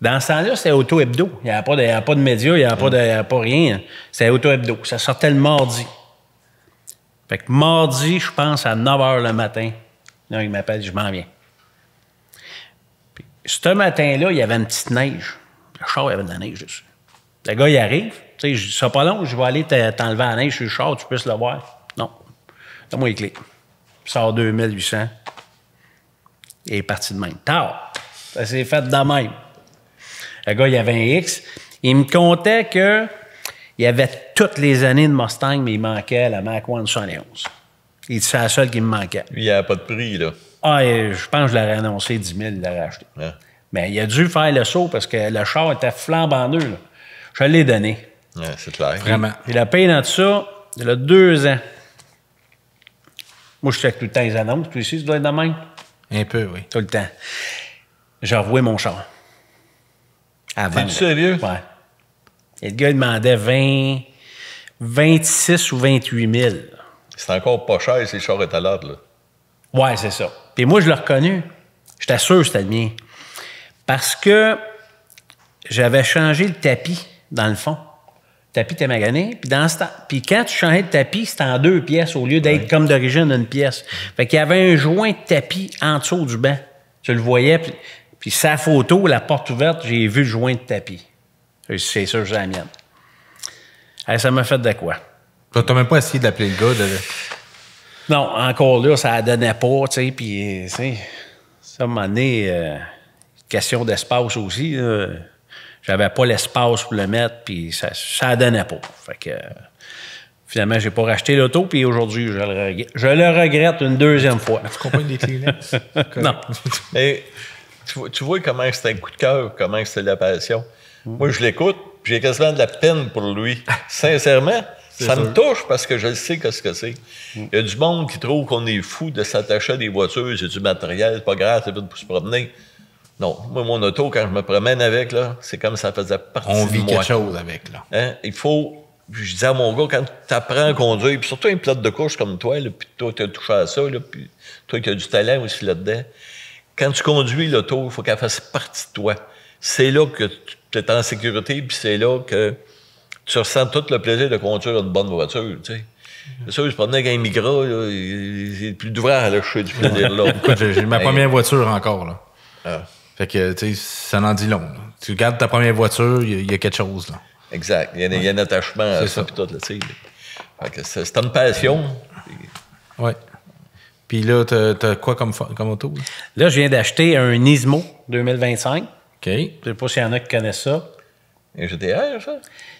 Dans ce temps-là, c'était Auto-Hebdo. Il n'y avait pas de médias, il n'y avait pas rien. C'était Auto-Hebdo. Ça sortait le mardi. Fait que mardi, je pense, à 9 h le matin, là, il m'appelle, je m'en viens. Puis, ce matin-là, il y avait une petite neige. Le char, il y avait de la neige dessus. Le gars, il arrive. Tu sais, je dis, ça pas long, je vais aller t'enlever la neige sur le char, tu puisses le voir. Non. Donne-moi les clés. Il sort 2800. Il est parti de même. Tard. Ça s'est fait de même. Le gars, il avait un X. Il me contait que il y avait toutes les années de Mustang, mais il manquait la Mach 1 71. Il dit, c'est la seule qui me manquait. Lui, il n'y avait pas de prix, là. Ah, je pense que je l'aurais annoncé 10 000, il l'aurait acheté. Hein? Mais il a dû faire le saut parce que le char était flambant neuf, là. Je l'ai donné. Ouais, c'est clair. Vraiment. Il a payé dans tout ça, il a 2 ans. Moi, je check tout le temps les annonces. Puis ici, tu dois être de même. Un peu, oui. Tout le temps. J'ai revoué mon char. T'es-tu sérieux? Ouais. Et le gars, il demandait 26 ou 28 000. C'est encore pas cher, ces chars étalades, là. Ouais, c'est ça. Puis moi, je l'ai reconnu. J'étais sûr que c'était le mien. Parce que j'avais changé le tapis, dans le fond. Le tapis était magané. Puis quand tu changeais de tapis, c'était en 2 pièces au lieu d'être comme d'origine une pièce. Fait qu'il y avait un joint de tapis en dessous du banc. Tu le voyais. Puis sa photo, la porte ouverte, j'ai vu le joint de tapis. C'est sûr que c'est la mienne. Hey, ça m'a fait de quoi? Tu n'as même pas essayé d'appeler le gars. Non, encore là, ça ne donnait pas, tu sais, puis, tu sais, ça, à un moment donné, question d'espace aussi, là, j'avais pas l'espace pour le mettre, puis ça ne donnait pas. Fait que, finalement, j'ai pas racheté l'auto, puis aujourd'hui, je le regrette une 2e fois. Tu comprends des Kleenex? Non. Mais tu vois comment c'était un coup de cœur, comment c'était la passion. Moi, je l'écoute, puis j'ai quasiment de la peine pour lui. Sincèrement, ça me touche parce que je sais ce que c'est. Il y a du monde qui trouve qu'on est fou de s'attacher à des voitures, c'est du matériel, c'est pas grave, c'est vite pour se promener. Non, moi, mon auto, quand je me promène avec, là, c'est comme ça faisait partie de moi. On vit quelque chose avec, là. Hein? Il faut... Je disais à mon gars, quand tu apprends à conduire, puis surtout un pilote de course comme toi, là, puis toi, tu as touché à ça, là, puis toi qui as du talent aussi là-dedans, quand tu conduis l'auto, il faut qu'elle fasse partie de toi. C'est là que tu es en sécurité, puis c'est là que tu ressens tout le plaisir de conduire une bonne voiture, tu sais. C'est sûr, je prenais avec un Migra, là, il est plus d'ouvert à lâcher du plaisir là. Écoute, j'ai ma première voiture encore, là. Ah. Fait que, tu sais, ça en dit long, là. Tu regardes ta première voiture, il y a quelque chose, là. Exact. Il y a un attachement à ça, puis tout, là, tu sais. Fait que c'est une passion. Oui. Puis là, t'as quoi comme auto? Là, je viens d'acheter un Nismo 2025. OK. Je sais pas s'il y en a qui connaissent ça. Un GTR, ça?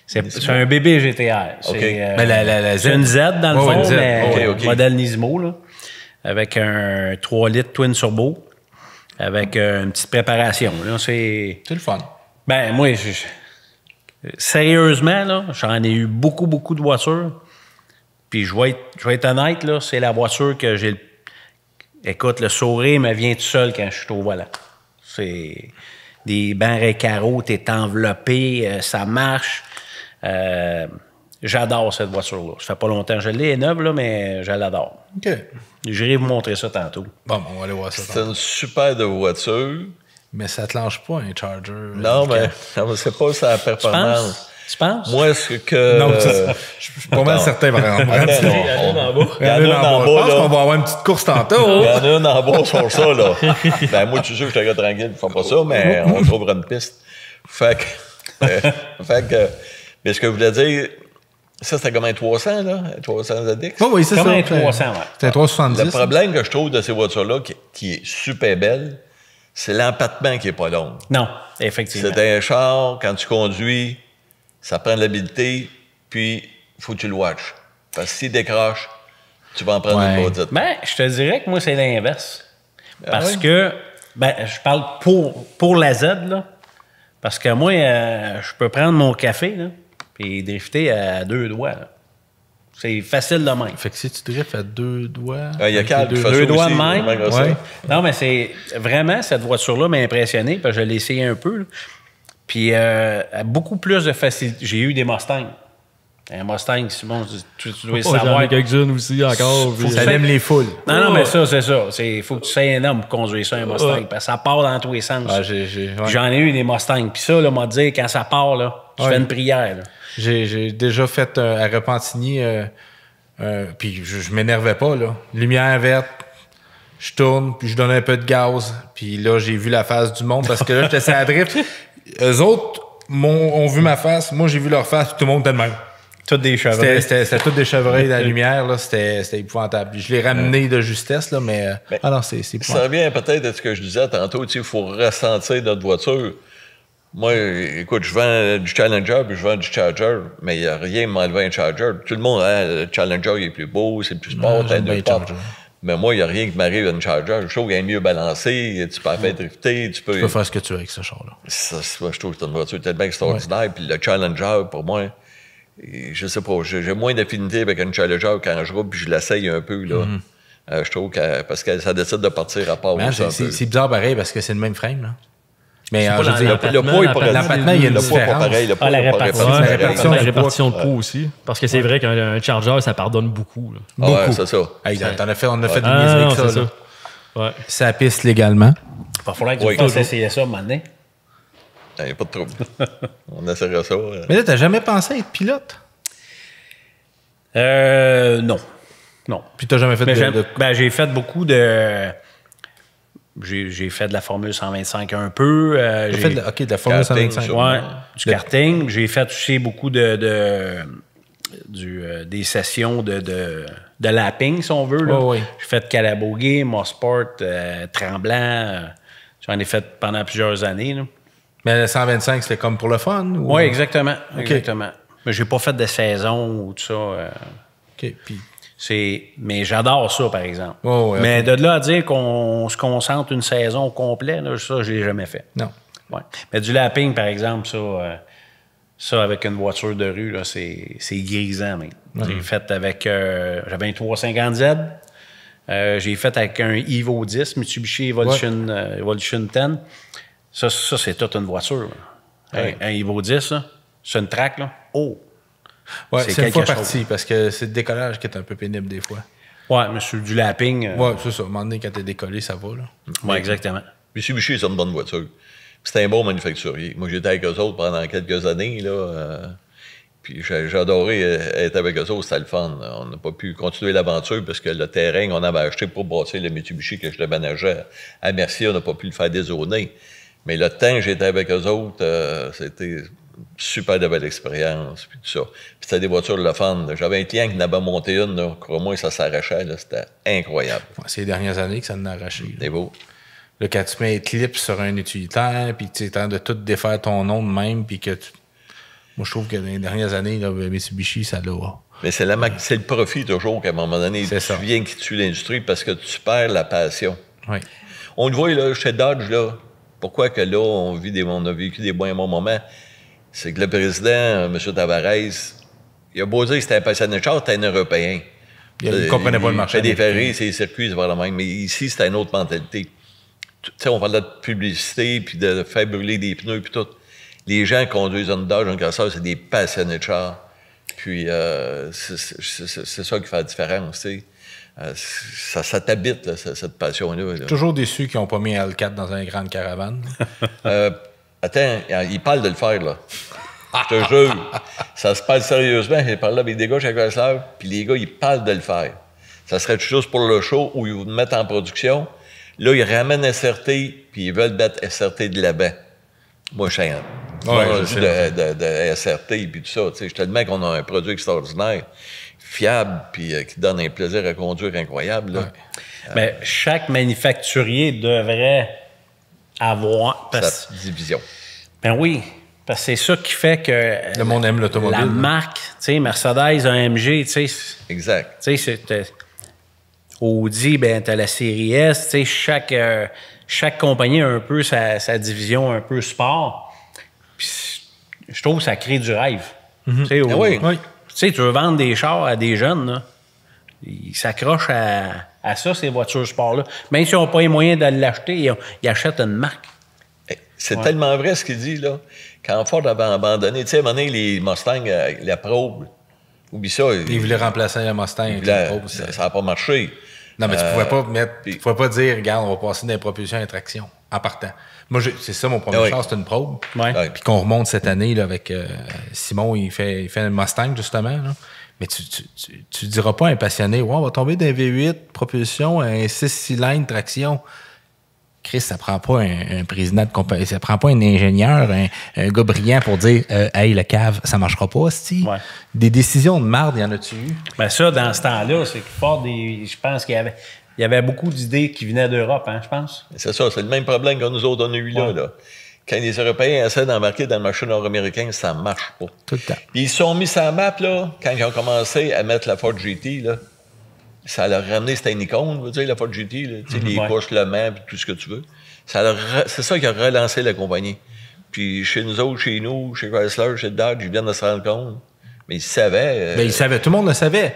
C'est un bébé GTR. OK. Mais la Z. C'est une Z dans le Ouais, fond, une Z. mais OK. modèle Nismo, là, avec un 3 litres twin turbo, avec une petite préparation. Là, c'est le fun. Ben, moi, sérieusement, là, j'en ai eu beaucoup, beaucoup de voitures. Puis je vais être honnête, là, c'est la voiture que j'ai... Écoute, le sourire me vient tout seul quand je suis au volant. C'est des bancs récarreaux, t'es enveloppé, ça marche. J'adore cette voiture-là. Ça fait pas longtemps que je l'ai, elle est neuve, là, mais je l'adore. OK. J'irai vous montrer ça tantôt. Bon, on va aller voir ça. C'est une super de voiture. Mais ça te lâche pas, un Charger. Non, mais c'est pas sa performance. Tu penses? Moi, ce que... Non, je suis pas mal certain, par exemple. Ah, non, non, Il y en a en bas. Il y en a une en Je bas, pense là. qu'on va avoir une petite course tantôt. Il y en a une en bas sur ça, là. Ben, moi, tu sais, je suis un gars tranquille, je fais pas ça, mais on trouvera une piste. Fait que, mais ce que je voulais dire, ça, c'était comme un 300, là, un 300 ZX. Oui, c'est Comme ça. un 300, ouais. C'est un 370. Le problème que je trouve de ces voitures-là, qui est super belle, c'est l'empattement qui est pas long. Non, effectivement. C'est un char, quand tu conduis, ça prend de l'habileté, puis il faut que tu le watches. Parce que s'il décroche, tu vas en prendre une maudite. Ben, je te dirais que moi, c'est l'inverse. Ah Parce oui? que, ben, je parle pour la Z, là. Parce que moi, je peux prendre mon café, là, puis drifter à 2 doigts, là. C'est facile de même. Fait que si tu drifts à 2 doigts... Il y a Cal qui fait ça deux doigts aussi, de même. vraiment ça. Ouais. Non, mais c'est vraiment, cette voiture-là m'a impressionné, parce que je l'ai essayé un peu, là. Puis, beaucoup plus de facilité. J'ai eu des Mustangs. Un Mustang, Simon, tu dois le J'en savoir. ai quelques-unes aussi encore. puis, Ça aime les foules. Non, mais ça, c'est ça. Il faut que tu sois un homme pour conduire ça, un Mustang, parce que ça part dans tous les sens. Ah, Puis j'en ai eu des Mustangs. Puis ça, là, m'a dit, quand ça part, là, tu fais une prière. Là. J'ai déjà fait à Repentigny, puis je m'énervais pas, là. Lumière verte, je tourne, puis je donne un peu de gaz. Puis là, j'ai vu la face du monde parce que là, j'étais sur la drift. Eux autres ont vu ma face, moi, j'ai vu leur face, puis tout le monde était de même. Toutes des chevreuils. C'était toutes des chevreuils dans la lumière, là. C'était épouvantable. Je l'ai ramené de justesse, là, mais alors, c'est Ça épouvantable. revient peut-être à ce que je disais tantôt, il faut ressentir notre voiture. Moi, écoute, je vends du Challenger puis je vends du Charger, mais il n'y a rien à m'enlever un Charger. Tout le monde, le Challenger, il est plus beau, c'est plus sport, t'as j'aime bien deux le portes. Charger. Mais moi, il n'y a rien qui m'arrive à une Charger. Je trouve qu'il est mieux balancé, tu peux en faire drifter, tu peux... Tu peux faire ce que tu veux avec ce char-là. Je trouve que c'est une voiture tellement extraordinaire. Puis le Challenger, pour moi, je sais pas, j'ai moins d'affinité avec une Challenger quand je roule puis je l'essaye un peu, là. Je trouve que, parce que ça décide de partir à part. Mais aussi un peu. c'est bizarre pareil parce que c'est le même frame, là. Mais pas je veux dire, Le poids est pas l'empattement, il y a une le poids est pas différence. pareil. Le poids la est pas répartition. pareil. Ouais, répartition la du répartition de poids aussi. Parce que c'est vrai qu'un Charger, ça pardonne beaucoup. Là. Ah ouais, Beaucoup. c'est ça. Hey, on a fait des Ah, niaiseries non, avec c'est ça, là. ça. Ouais. Ça piste légalement. Il va falloir que tu Oui. fasses essayer ça maintenant. Il n'y a pas de trouble. On essaiera ça. Mais là, t'as jamais pensé à être pilote? Non. Non. Puis t'as jamais fait Mais de... j'ai fait beaucoup de... J'ai fait de la Formule 125 un peu. T'as fait de la Formule Karting, 125. sur- Ouais, du karting. J'ai fait aussi beaucoup des sessions de lapping, si on veut. Là. Ouais, ouais. J'ai fait Calabogué, Mosport, Tremblant. J'en ai fait pendant plusieurs années. Là. Mais la 125, c'était comme pour le fun? Ou... Oui, exactement. OK. Exactement. Mais j'ai pas fait de saison ou tout ça. OK, puis... Mais j'adore ça, par exemple. Oh, ouais, mais de là à dire qu'on se concentre une saison au complet, là, ça, je l'ai jamais fait. Non. Ouais. Mais du lapping, par exemple, ça avec une voiture de rue, là, c'est grisant. Même. J'ai fait avec... j'avais un 350Z. J'ai fait avec un Evo 10, Mitsubishi Evolution 10. Ça c'est toute une voiture. Un Evo 10, là, c'est une track. Là. Oh! Ouais, c'est une fois quelque parti, parce que c'est le décollage qui est un peu pénible des fois. Ouais, mais sur du lapping... Ouais, c'est ça. À un moment donné, quand t'es décollé, ça va, là. ouais, exactement. Mitsubishi, c'est une bonne voiture. Puis c'était un bon manufacturier. Moi, j'étais avec eux autres pendant quelques années, là. Puis j'ai adoré être avec eux autres, c'était le fun. On n'a pas pu continuer l'aventure parce que le terrain qu'on avait acheté pour bâtir le Mitsubishi que je le manageais à Mercier, on n'a pas pu le faire dézoner. Mais le temps que j'étais avec eux autres, c'était super de belle expérience, puis tout ça. Puis c'était des voitures le fun. J'avais un client qui n'avait monté une, là, crois-moi, ça s'arrachait, là, c'était incroyable. Ouais, c'est les dernières années que ça en a arraché. Là. C'est beau. Là, quand tu mets Eclipse sur un utilitaire, puis tu es en train de tout défaire ton nom de même, puis que tu... Moi, je trouve que dans les dernières années, là, Mitsubishi, ça l'a... Mais c'est le profit toujours qu'à un moment donné, C'est tu ça. viens qui tue l'industrie parce que tu perds la passion. Oui. On le voit, là, chez Dodge, là, pourquoi que là, on a vécu des bons moments, c'est que le président, M. Tavares, il a beau dire que c'était un passionné de char, c'était un Européen. Il ne comprenait pas le marché Il fait des américain. ferries, ses circuits, c'est vers le même. Mais ici, c'était une autre mentalité. Tu sais, on parlait de publicité, puis de faire brûler des pneus, puis tout. Les gens qui conduisent une Dodge, un Crosser, c'est des passionnés de char. Puis c'est ça qui fait la différence, tu sais. Ça t'habite, là, cette passion-là. Là. Toujours déçu qu'ils n'ont pas mis L4 dans une grande caravane. Attends, il parle de le faire, là. Je te jure. Ça se parle sérieusement. J'ai parlé avec des gars chez Chrysler, puis les gars, ils parlent de le faire. Ça serait juste pour le show où ils vous mettent en production. Là, ils ramènent SRT, puis ils veulent mettre SRT de l'avant. Moi, je suis de SRT, puis tout ça. Tu sais, je te demande qu'on a un produit extraordinaire, fiable, puis qui donne un plaisir à conduire incroyable. Là. Mais chaque manufacturier devrait avoir... Sa division. Ben oui, parce que c'est ça qui fait que... Le monde aime l'automobile. La là. marque, tu sais, Mercedes, AMG, tu sais... Exact. Tu sais, Audi, ben t'as la série S, tu sais, chaque compagnie a un peu sa division un peu sport. je trouve que ça crée du rêve. Tu sais, oui. Tu sais, tu veux vendre des chars à des jeunes, là, ils s'accrochent à ça, ces voitures sport-là. Même s'ils n'ont pas les moyens de l'acheter, ils achètent une marque. C'est tellement vrai ce qu'il dit, là. Quand Ford avait abandonné, tu sais, à un moment donné, les Mustangs, la Probe, oublie ça. Ils voulaient remplacer un Mustang avec la Probe. Ça n'a pas marché. Non, mais tu pouvais pas dire, regarde, on va passer d'une propulsion à traction en partant. Moi, c'est ça, mon premier char, c'est une Probe. Ouais. Puis qu'on remonte cette année là, avec Simon, il fait un Mustang, justement. Là. Mais tu diras pas à un passionné, wow, on va tomber d'un V8 propulsion à un 6 cylindres traction. Chris, ça prend pas un président de compagnie, ça prend pas un ingénieur, un gars brillant pour dire hey, le cave, ça marchera pas, c'ti. Ouais. Des décisions de marde, y en a-tu eu? Ben ça, dans ce temps-là, c'est que Ford, je pense qu'il y avait beaucoup d'idées qui venaient d'Europe, hein, je pense. C'est ça, c'est le même problème que nous autres, on a eu là. Quand les Européens essaient d'embarquer dans le marché nord-américain, ça marche pas. Tout le temps. Puis ils se sont mis sur la map, là, quand ils ont commencé à mettre la Ford GT, là. Ça leur a ramené, c'était une icône, vous dire, la Ford GT, là, les couches, le Mans, puis tout ce que tu veux. C'est ça qui a relancé la compagnie. Puis chez nous autres, chez nous, chez Chrysler, chez Dodge, ils viennent de se rendre compte. Mais ils savaient. Mais ils savaient, tout le monde le savait.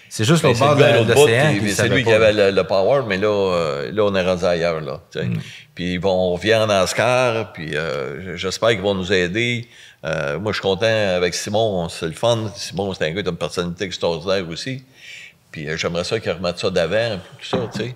C'est juste l'autre bord de l'océan. C'est lui qui avait le power, mais là, on est rendu ailleurs. Là, Puis on revient en NASCAR, puis j'espère qu'ils vont nous aider. Moi, je suis content avec Simon, c'est le fun. Simon, c'est un gars qui a une personnalité extraordinaire aussi. Puis j'aimerais ça qu'ils remettent ça d'avant, tout ça, tu sais.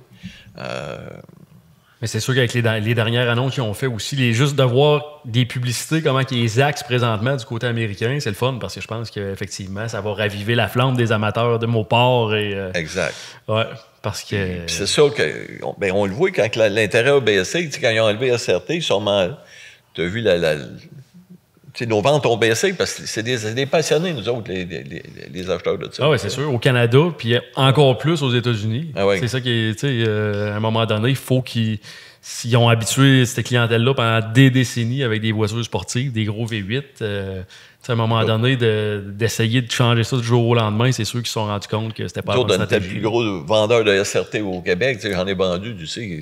Mais c'est sûr qu'avec les dernières annonces qu'ils ont fait aussi, juste de voir des publicités, comment ils axent présentement du côté américain, c'est le fun parce que je pense qu'effectivement, ça va raviver la flamme des amateurs de Mopar. Exact. Ouais, parce que... Puis c'est ça on le voit quand l'intérêt a baissé, quand ils ont enlevé SRT, sûrement, tu as vu nos ventes ont baissé parce que c'est des passionnés, nous autres, les acheteurs de ça. Ah oui, c'est sûr. Au Canada, puis encore plus aux États-Unis. Ah ouais. C'est ça qui est, tu sais, à un moment donné, il faut s'ils ont habitué cette clientèle-là pendant des décennies avec des voitures sportives, des gros V8, à un moment donné, d'essayer de changer ça du jour au lendemain, c'est sûr qu'ils se sont rendus compte que c'était pas la bonne stratégie. Le plus gros vendeur de SRT au Québec, j'en ai vendu, tu sais,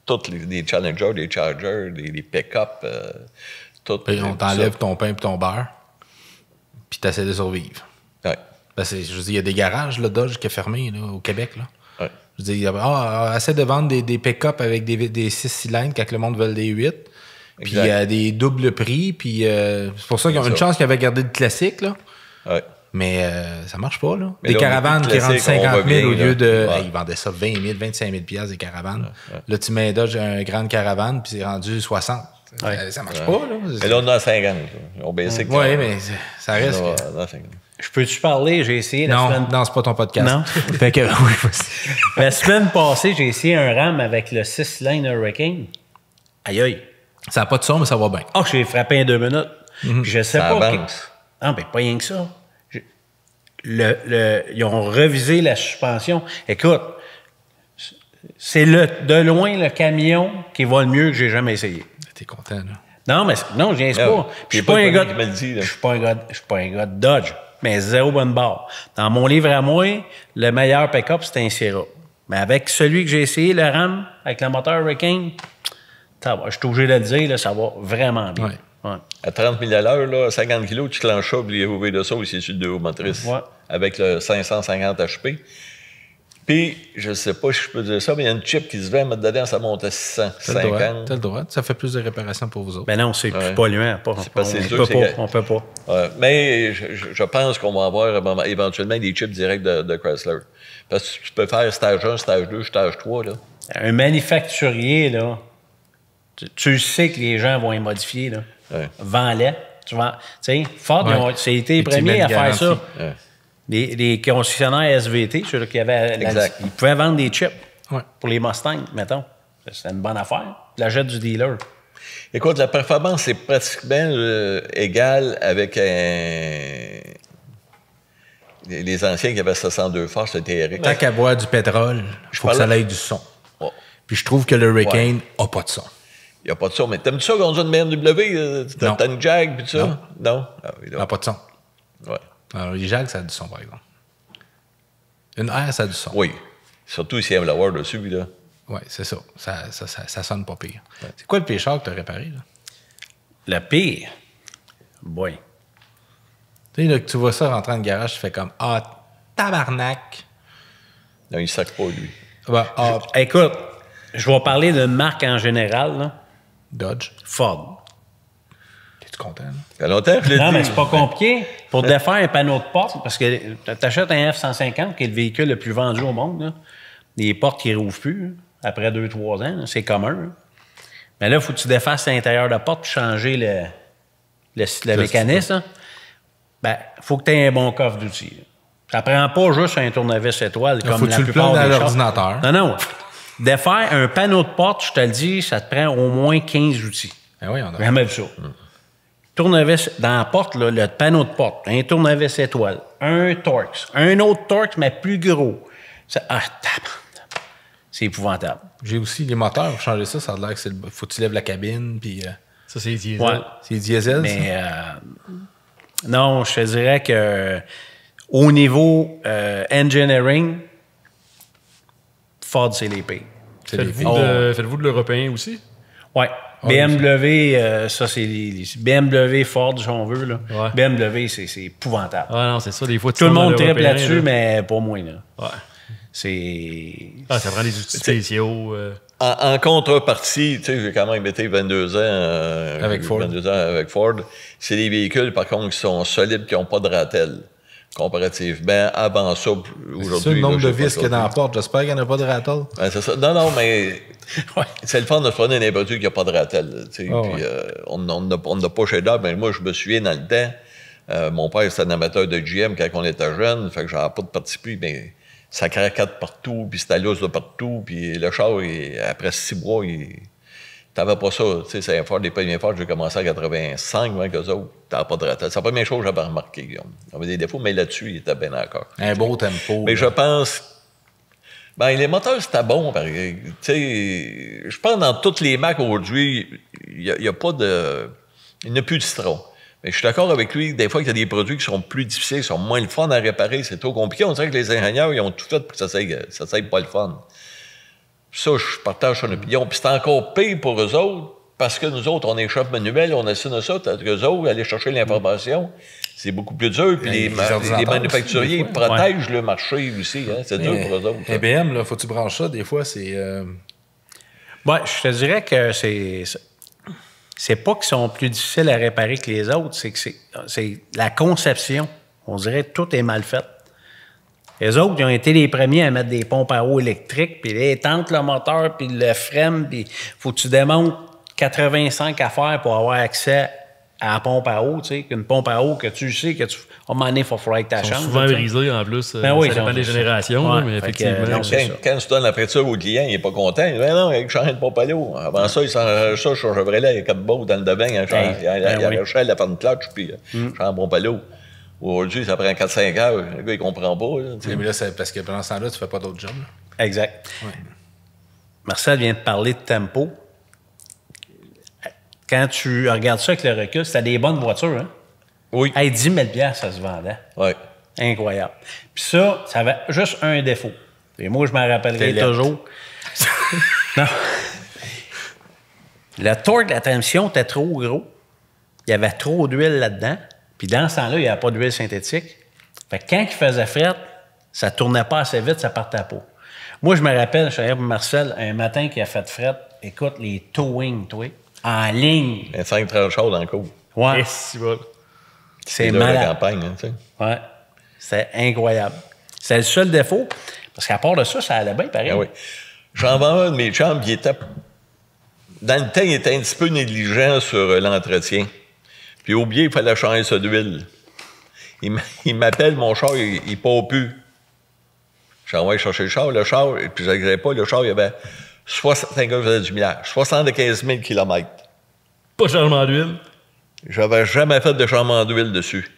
tous les Challengers, les Chargers, les pick-up. On t'enlève ton pain et ton beurre, puis tu essaies de survivre. Ouais. Ben je veux dire, il y a des garages, là, Dodge, qui est fermé là, au Québec. Là. Ouais. Je veux dire, essaie de vendre des pick-up avec des 6 cylindres quand le monde veut des 8. Puis des doubles prix. Puis c'est pour ça qu'ils ont une chance qu'ils avaient gardé le classique. Là. Ouais. Mais ça marche pas. Là. Mais des là, caravanes qui rentrent 50 000 au lieu de... Ouais. Ils vendaient ça 20 000, 25 000 piastres, des caravanes. Ouais. Là, tu mets Dodge une grande caravane, puis c'est rendu 60. Ouais. Ça marche pas. Là. Mais là, on est à 50. On baissé. Oui, mais ça reste... Je peux-tu parler? J'ai essayé la semaine... Non, c'est pas ton podcast. Non? Fait que, oui, la semaine passée, j'ai essayé un RAM avec le 6 cylindres Hurricane. Aïe, aïe. Ça n'a pas de son, mais ça va bien. Ah, j'ai frappé en 2 minutes. Je sais ça pas... avance. Ah, ben pas rien que ça. Ils ont revisé la suspension. Écoute, c'est de loin le camion qui va le mieux que j'ai jamais essayé. T'es content, là? Non, mais non, je viens pas. Je suis pas un gars de Dodge, mais zéro bonne barre. Dans mon livre à moi, le meilleur pick-up, c'était un Sierra. Mais avec celui que j'ai essayé, le RAM, avec le moteur Hurricane, je suis obligé de le dire, là, ça va vraiment bien. Ouais. Ouais. À 30 000 à l'heure, là, 50 kg, tu clenches ça, puis les roues de ça aussi sur le deux roues motrices. Ouais. Avec le 550 HP. Puis, je sais pas si je peux dire ça, mais il y a une chip qui se vend, mais dedans, ça monte à 650. T'as le droit. Ça fait plus de réparations pour vous autres. Ben non, c'est plus polluant. On peut pas. Mais je pense qu'on va avoir éventuellement des chips directs de Chrysler. Parce que tu peux faire stage 1, stage 2, stage 3. Là. Un manufacturier, là, tu sais que les gens vont les modifier. Là. Ouais. Vends-les. Tu sais, Ford, c'est été les premiers à faire ça. Ouais. Les concessionnaires SVT, ceux qui avaient ils pouvaient vendre des chips pour les Mustangs, mettons. C'était une bonne affaire. Tu l'achètes du dealer. Écoute, la performance est pratiquement égale avec les anciens qui avaient 62 forces, le TRX. Tant qu'à boire du pétrole, il faut que ça ait du son. Oh. Puis je trouve que le Hurricane n'a pas de son. Il n'y a pas de son. Mais t'aimes-tu ça conduire une BMW? T'as une Jag, puis tout ça? Non? Il n'a pas de son. Ouais. Alors, les Jag, ça a du son, par exemple. Une R, ça a du son. Oui. Surtout s'il y a un lower dessus, puis là. Oui, c'est ça. Ça sonne pas pire. Ouais. C'est quoi le pire char que tu as réparé, là? Le pire? Boy. Tu sais, là, que tu vois ça rentrer dans le garage, tu fais comme « Ah, tabarnak! Non, il sac pas, lui. » Écoute, je vais parler d'une marque en général, là. Dodge. Ford. T'es-tu content, là? Ça fait longtemps que je l'ai dit. Non, mais c'est pas compliqué. Pour défaire un panneau de porte, parce que t'achètes un F-150, qui est le véhicule le plus vendu au monde, là. Les portes qui ne rouvrent plus, là, après 2-3 ans, là, c'est commun. Là. Mais là, il faut que tu défasses l'intérieur de la porte pour changer le mécanisme. Là. Ben, il faut que tu aies un bon coffre d'outils. Là. Ça prend pas juste un tournevis étoile comme faut que la tu le plupart plugues dans des l'ordinateur. Non, non. Défaire un panneau de porte, je te le dis, ça te prend au moins 15 outils. Ben oui, on a... Jamais vu ça. Tournevis dans la porte, là, le panneau de porte, un tournevis étoile, un Torx, un autre Torx, mais plus gros. C'est épouvantable. J'ai aussi les moteurs, pour changer ça, ça a l'air que faut que tu lèves la cabine, puis... Ça, c'est diesel. Ouais. C'est diesel, Mais non, je te dirais que au niveau engineering, Ford, c'est l'épée. Faites-vous de l'européen aussi? Oui. BMW, ça, c'est les BMW, Ford, si on veut. Là. Ouais. BMW, c'est épouvantable. Ah non, c'est ça. Des fois, Tout le monde triple l'européen, là-dessus, là. mais pas moi. Là. Ouais. C'est... Ah, ça prend des outils spéciaux. En contrepartie, tu sais, j'ai quand même été 22 ans Avec Ford. 22 ans avec Ford. C'est des véhicules, par contre, qui sont solides, qui n'ont pas de ratel. Comparativement, avant ça, aujourd'hui... C'est le nombre de là, je sais vis pas qu'il y a dans la ça. porte. J'espère qu'il n'y en a pas de rattle. Ben, c'est ça. Non, mais c'est le fun de se prendre un produit qui n'a pas de ratel. Tu sais, Ah, puis, ouais. on n'a pas chez là. Mais moi, je me souviens dans le temps, mon père, c'était un amateur de GM quand on était jeune. Fait que j'avais pas de parti pris, mais ça craquette partout, puis c'était l'os de partout. Puis le char, après 6 mois, t'avais pas ça. Tu sais, c'est un Ford, les premiers Ford, j'ai commencé en 85, moi, qu'eux autres, t'avais pas de ratel. C'est la première chose que j'avais remarqué, Guillaume. Il y avait des défauts, mais là-dessus, il était bien d'accord. Un beau tempo. Mais là. je pense... Ben, les moteurs, c'était bon. Tu sais, je pense que dans toutes les marques aujourd'hui, il n'y a pas de... Il n'y a plus de citron. Mais je suis d'accord avec lui, des fois, qu'il y a des produits qui sont plus difficiles, qui sont moins le fun à réparer, c'est trop compliqué. On dirait que les ingénieurs, ils ont tout fait pour que ça soit pas le fun. Ça, je partage son opinion. Puis c'est encore pire pour eux autres, parce que nous autres, on est chef manuel, on assine ça, tandis qu'eux autres, aller chercher l'information, c'est beaucoup plus dur. Puis les manufacturiers aussi, des fois. protègent le marché aussi. Hein? C'est dur pour eux autres. ça. IBM, là, faut que tu branches ça. Des fois, c'est... Ouais, je te dirais que c'est pas qu'ils sont plus difficiles à réparer que les autres, c'est que c'est la conception. On dirait que tout est mal fait. Les autres, ils ont été les premiers à mettre des pompes à eau électriques, puis là, ils tentent le moteur, puis le freinent, puis faut que tu démontes 85 affaires pour avoir accès à la pompe à eau, tu sais, qu'une pompe à eau que tu sais que tu... À un moment donné, il faut falloir que tu Ils sont changes. souvent tu sais. brisés en plus. Ben oui, ça dépend des c'est ça. générations, Ouais, là, mais fait que, effectivement. non, c'est ça. Quand tu donnes la fraiture au client, il n'est pas content. Il dit, ben non, il change de pompe à l'eau. Avant ça, il s'en ça, je changerais là, il y a 4 beaux dans le devin, il arrachait la panne clutch, puis il change de pompe à l'eau. Aujourd'hui, ça prend 4-5 heures. Le gars, il comprend pas. Là, tu sais. Mais là, c'est parce que pendant ce temps-là, tu fais pas d'autres jobs. là. Exact. Ouais. Marcel vient de parler de tempo. Quand tu regardes ça avec le recul, c'était des bonnes voitures, hein? Oui. Hey, 10 000 $, ça se vendait. Oui. Incroyable. Puis ça avait juste un défaut. Et moi, je m'en rappellerai T'es toujours. Non. Le torque de la transmission était trop gros. Il y avait trop d'huile là-dedans. Puis dans ce temps-là, il n'y avait pas d'huile synthétique. Fait que quand il faisait fret, ça tournait pas assez vite, ça partait pas. Moi, je me rappelle, je suis allé pour Marcel, un matin qui a fait fret, écoute, les towing, toi, en ligne. Un 5-30 chars dans le coup. Ouais, Et si bon. c'est de la malade. campagne, hein, tu sais. Ouais, c'est incroyable. C'est le seul défaut, parce qu'à part de ça, ça allait bien pareil. Ah oui. J'en vends un de mes chambres, il était... Dans le temps, il était un petit peu négligent sur l'entretien. Puis oublié, il fallait changer ça d'huile. Il m'appelle, mon char, il ne part plus. J'ai envoyé chercher le char, et puis je n'exagère pas, le char, il y avait 75 000 km. Pas de changement d'huile. J'avais jamais fait de changement d'huile dessus.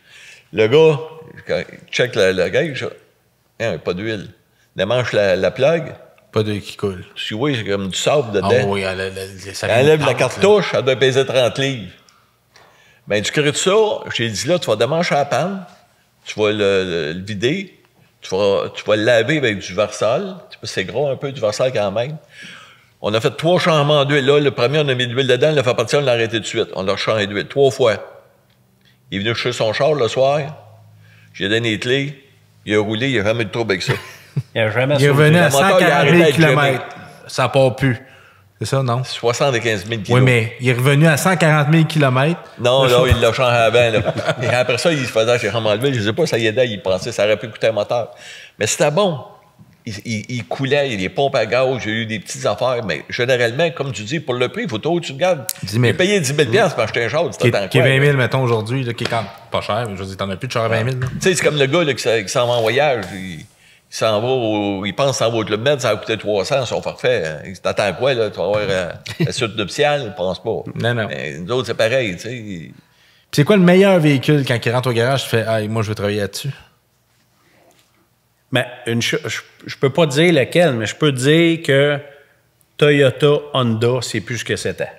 Le gars, quand il check le gauge, pas d'huile. Il démanche la plug, Pas d'œil qui coule. tu vois, c'est comme du sable Ah dedans. oui, ça Elle enlève la pente, là. cartouche, elle doit peser 30 livres. Ben, tu crées de ça, j'ai dit là, tu vas démancher la panne, tu vas le vider, tu vas le laver avec du Varsal. C'est gros un peu, du Varsal quand même. On a fait 3 changements d'huile. Là, le premier, on a mis de l'huile dedans, on l'a fait partir, on l'a arrêté tout de suite. On l'a changé d'huile 3 fois. Il est venu chercher son char le soir. J'ai donné les clés. Il a roulé, il n'a jamais eu de trouble avec ça. Il n'a jamais Il est revenu à Le moteur, il a 140 arrêté 000 avec km. Ça n'a pas pu. C'est ça, non? 75 000 kilos. Oui, mais il est revenu à 140 000 km. Non, là, il l'a changé avant. Là. Et après ça, il se faisait chez Ramonville. Je ne sais pas, ça y aidait. Il pensait que ça aurait pu coûter un moteur. Mais c'était bon. Il coulait, il y a des pompes à gaz, j'ai eu des petites affaires. Mais généralement, comme tu dis, pour le prix, il faut tout, tu regardes. 10 000. J'ai payé 10 000 pour acheter un char. Qui est 20 000, mettons, aujourd'hui, là, qui est quand même pas cher. Je veux dire, t'en as plus de char à 20 000. Tu sais, c'est comme le gars là, qui s'en va en voyage. Il s'en va il pense s'en va au Club Med, ça va coûter 300, son forfait. Il t'attend quoi, là? Tu vas avoir la suite nuptiale? Il pense pas. Non. Mais nous autres, c'est pareil, tu sais. Puis c'est quoi le meilleur véhicule quand il rentre au garage? Tu fais, ah, moi, je vais travailler là-dessus. Mais je peux pas dire lequel, mais je peux dire que Toyota, Honda, c'est plus ce que c'était.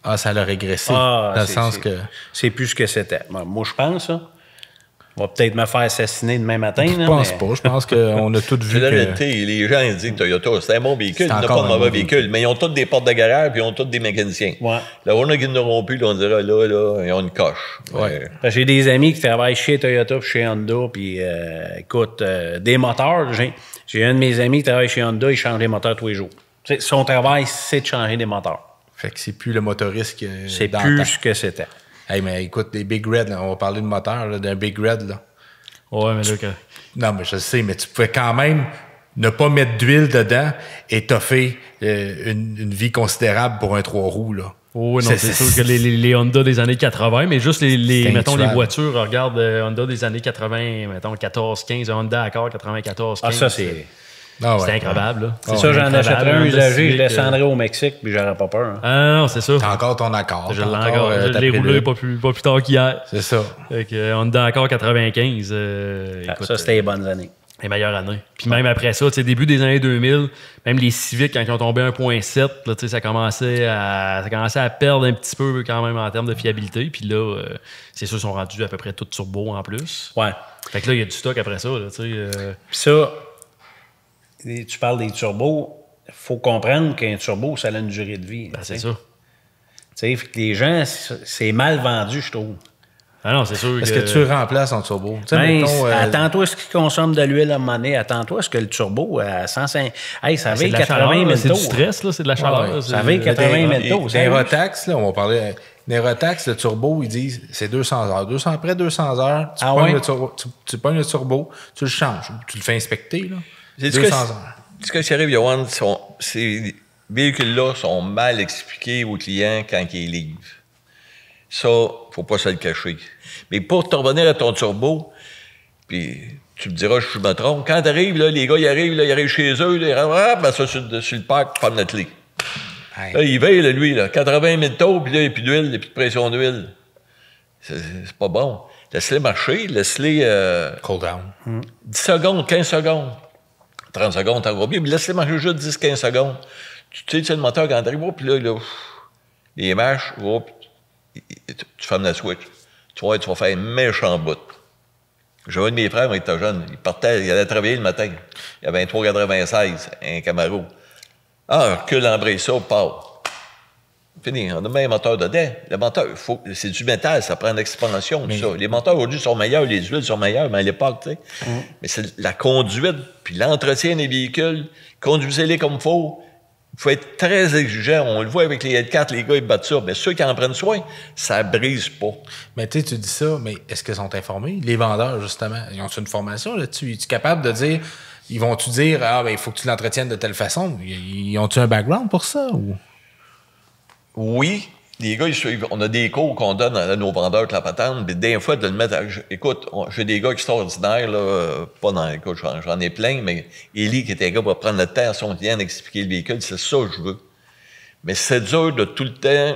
Ah, ça l'a régressé. Ah, dans le sens que. C'est plus ce que c'était. Moi, je pense, hein. On va peut-être me faire assassiner demain matin. Je pense pas. Je pense qu'on a tous vu C'est la que. vérité. Les gens ils disent que Toyota, c'est un bon véhicule. C'est Ils n'ont encore pas de un mauvais bon véhicule. Mais ils ont tous des portes de garage puis ils ont tous des mécaniciens. Ouais. Là, on a qui n'auront plus, là, on dira, là, ils ont une coche. Ouais. J'ai des amis qui travaillent chez Toyota et chez Honda, puis écoute, des moteurs. J'ai un de mes amis qui travaille chez Honda, il change les moteurs tous les jours. T'sais, son travail, c'est de changer des moteurs. Fait que c'est plus le motoriste que. C'est d'antan. plus ce que c'était. Hey, mais écoute, des Big Red, là, on va parler de moteur, là, d'un Big Red, là. Ouais, mais là, Non, mais je sais, mais tu pouvais quand même ne pas mettre d'huile dedans et t'offrir une vie considérable pour un 3 roues, là. oui, non, c'est sûr que les Honda des années 80, mais juste mettons, les voitures, regarde Honda des années 80, mettons 14-15, Honda Accord 94-15. Ah, ça, c'est... Ah ouais. C'est incroyable, là. C'est ça, j'en achèterais un usagé, je laisse descendrais au Mexique, puis j'aurais pas peur. Hein. Ah non, c'est ça. T'as encore ton accord. Je t'as l'ai encore, encore. Je ta l'ai prélude. roulé pas plus tard qu'hier. C'est ça. Fait que Honda Accord 95. Écoute, Ça, c'était les bonnes années. les meilleures années. Puis même après ça, tu sais, début des années 2000, même les Civic, quand ils ont tombé 1.7, là, tu sais, ça commençait à perdre un petit peu quand même en termes de fiabilité. Puis là, c'est sûr, ils sont rendus à peu près tout turbo en plus. Ouais. Fait que là, il y a du stock après ça, là, tu sais. Puis ça, tu parles des turbos, il faut comprendre qu'un turbo, ça a une durée de vie. Ben, c'est tu sais. ça. Tu sais, fait que les gens, c'est mal vendu, je trouve. Ah non, c'est sûr Est-ce que tu remplaces en turbo? Tu sais, Ben, mettons, attends-toi à ce qui consomme de l'huile à un moment donné. Attends-toi à ce que le turbo à 105... Hey, ça c'est avait de la 80 chaleur, 000 c'est tours. du stress, là, c'est de la chaleur. ouais. c'est- Ça avait 80 000 tours. Neurotax, là, on va parler. Neurotax, le turbo, ils disent c'est 200 heures. Après 200 heures, tu Ah pognes ouais? le turbo, tu pognes le turbo, tu le changes. Tu le fais inspecter, là. C'est 200 heures. Ce qui arrive, Johan, ces véhicules-là sont mal expliqués aux clients quand ils les livrent. Ça, faut pas se le cacher. Mais pour te revenir à ton turbo, puis tu me diras, je me trompe, quand t'arrives, là, les gars, ils arrivent chez eux, là, ils arrivent, ben ça, sur le parc, ils prennent notre clé. Hey. Là, il veille, là, lui, là, 80 000 tours, puis là, il n'y a plus d'huile, il n'y a plus de pression d'huile. C'est pas bon. Laisse-les marcher, laisse-les Cool down. 10 secondes, 15 secondes. 30 secondes, t'en vas bien, mais laisse-les marcher juste 10-15 secondes. Tu sais, le moteur, quand t'arrives, puis là, les mâches, tu fermes la switch. Tu vois, tu vas faire un méchant bout. J'ai un de mes frères, il était jeune, il allait travailler le matin. Il avait un 396, un Camaro. Ah, recule l'embrayage, part. Fini, on a mis un moteur dedans. Le moteur, c'est du métal, ça prend l'expansion, tout ça. Les moteurs aujourd'hui sont meilleurs, les huiles sont meilleures, mais à l'époque, tu sais. Mais c'est la conduite, puis l'entretien des véhicules, conduisez-les comme il faut. Il faut être très exigeant. On le voit avec les L4, les gars, ils battent ça. Mais ceux qui en prennent soin, ça brise pas. Mais tu sais, tu dis ça, mais est-ce qu'ils sont informés? Les vendeurs, justement, ils ont une formation là-dessus? Es-tu capable de dire, ils vont-tu dire, ah, ben, il faut que tu l'entretiennes de telle façon? Ils ont-tu un background pour ça? Ou? Oui, les gars, ils suivent. On a des cours qu'on donne à nos vendeurs de la patente, mais des fois, de le mettre écoute, j'ai des gars extraordinaires, là, pas dans... Écoute, j'en ai plein, mais Élie, qui était un gars pour prendre le temps à son client d'expliquer le véhicule, c'est ça que je veux. Mais c'est dur de tout le temps,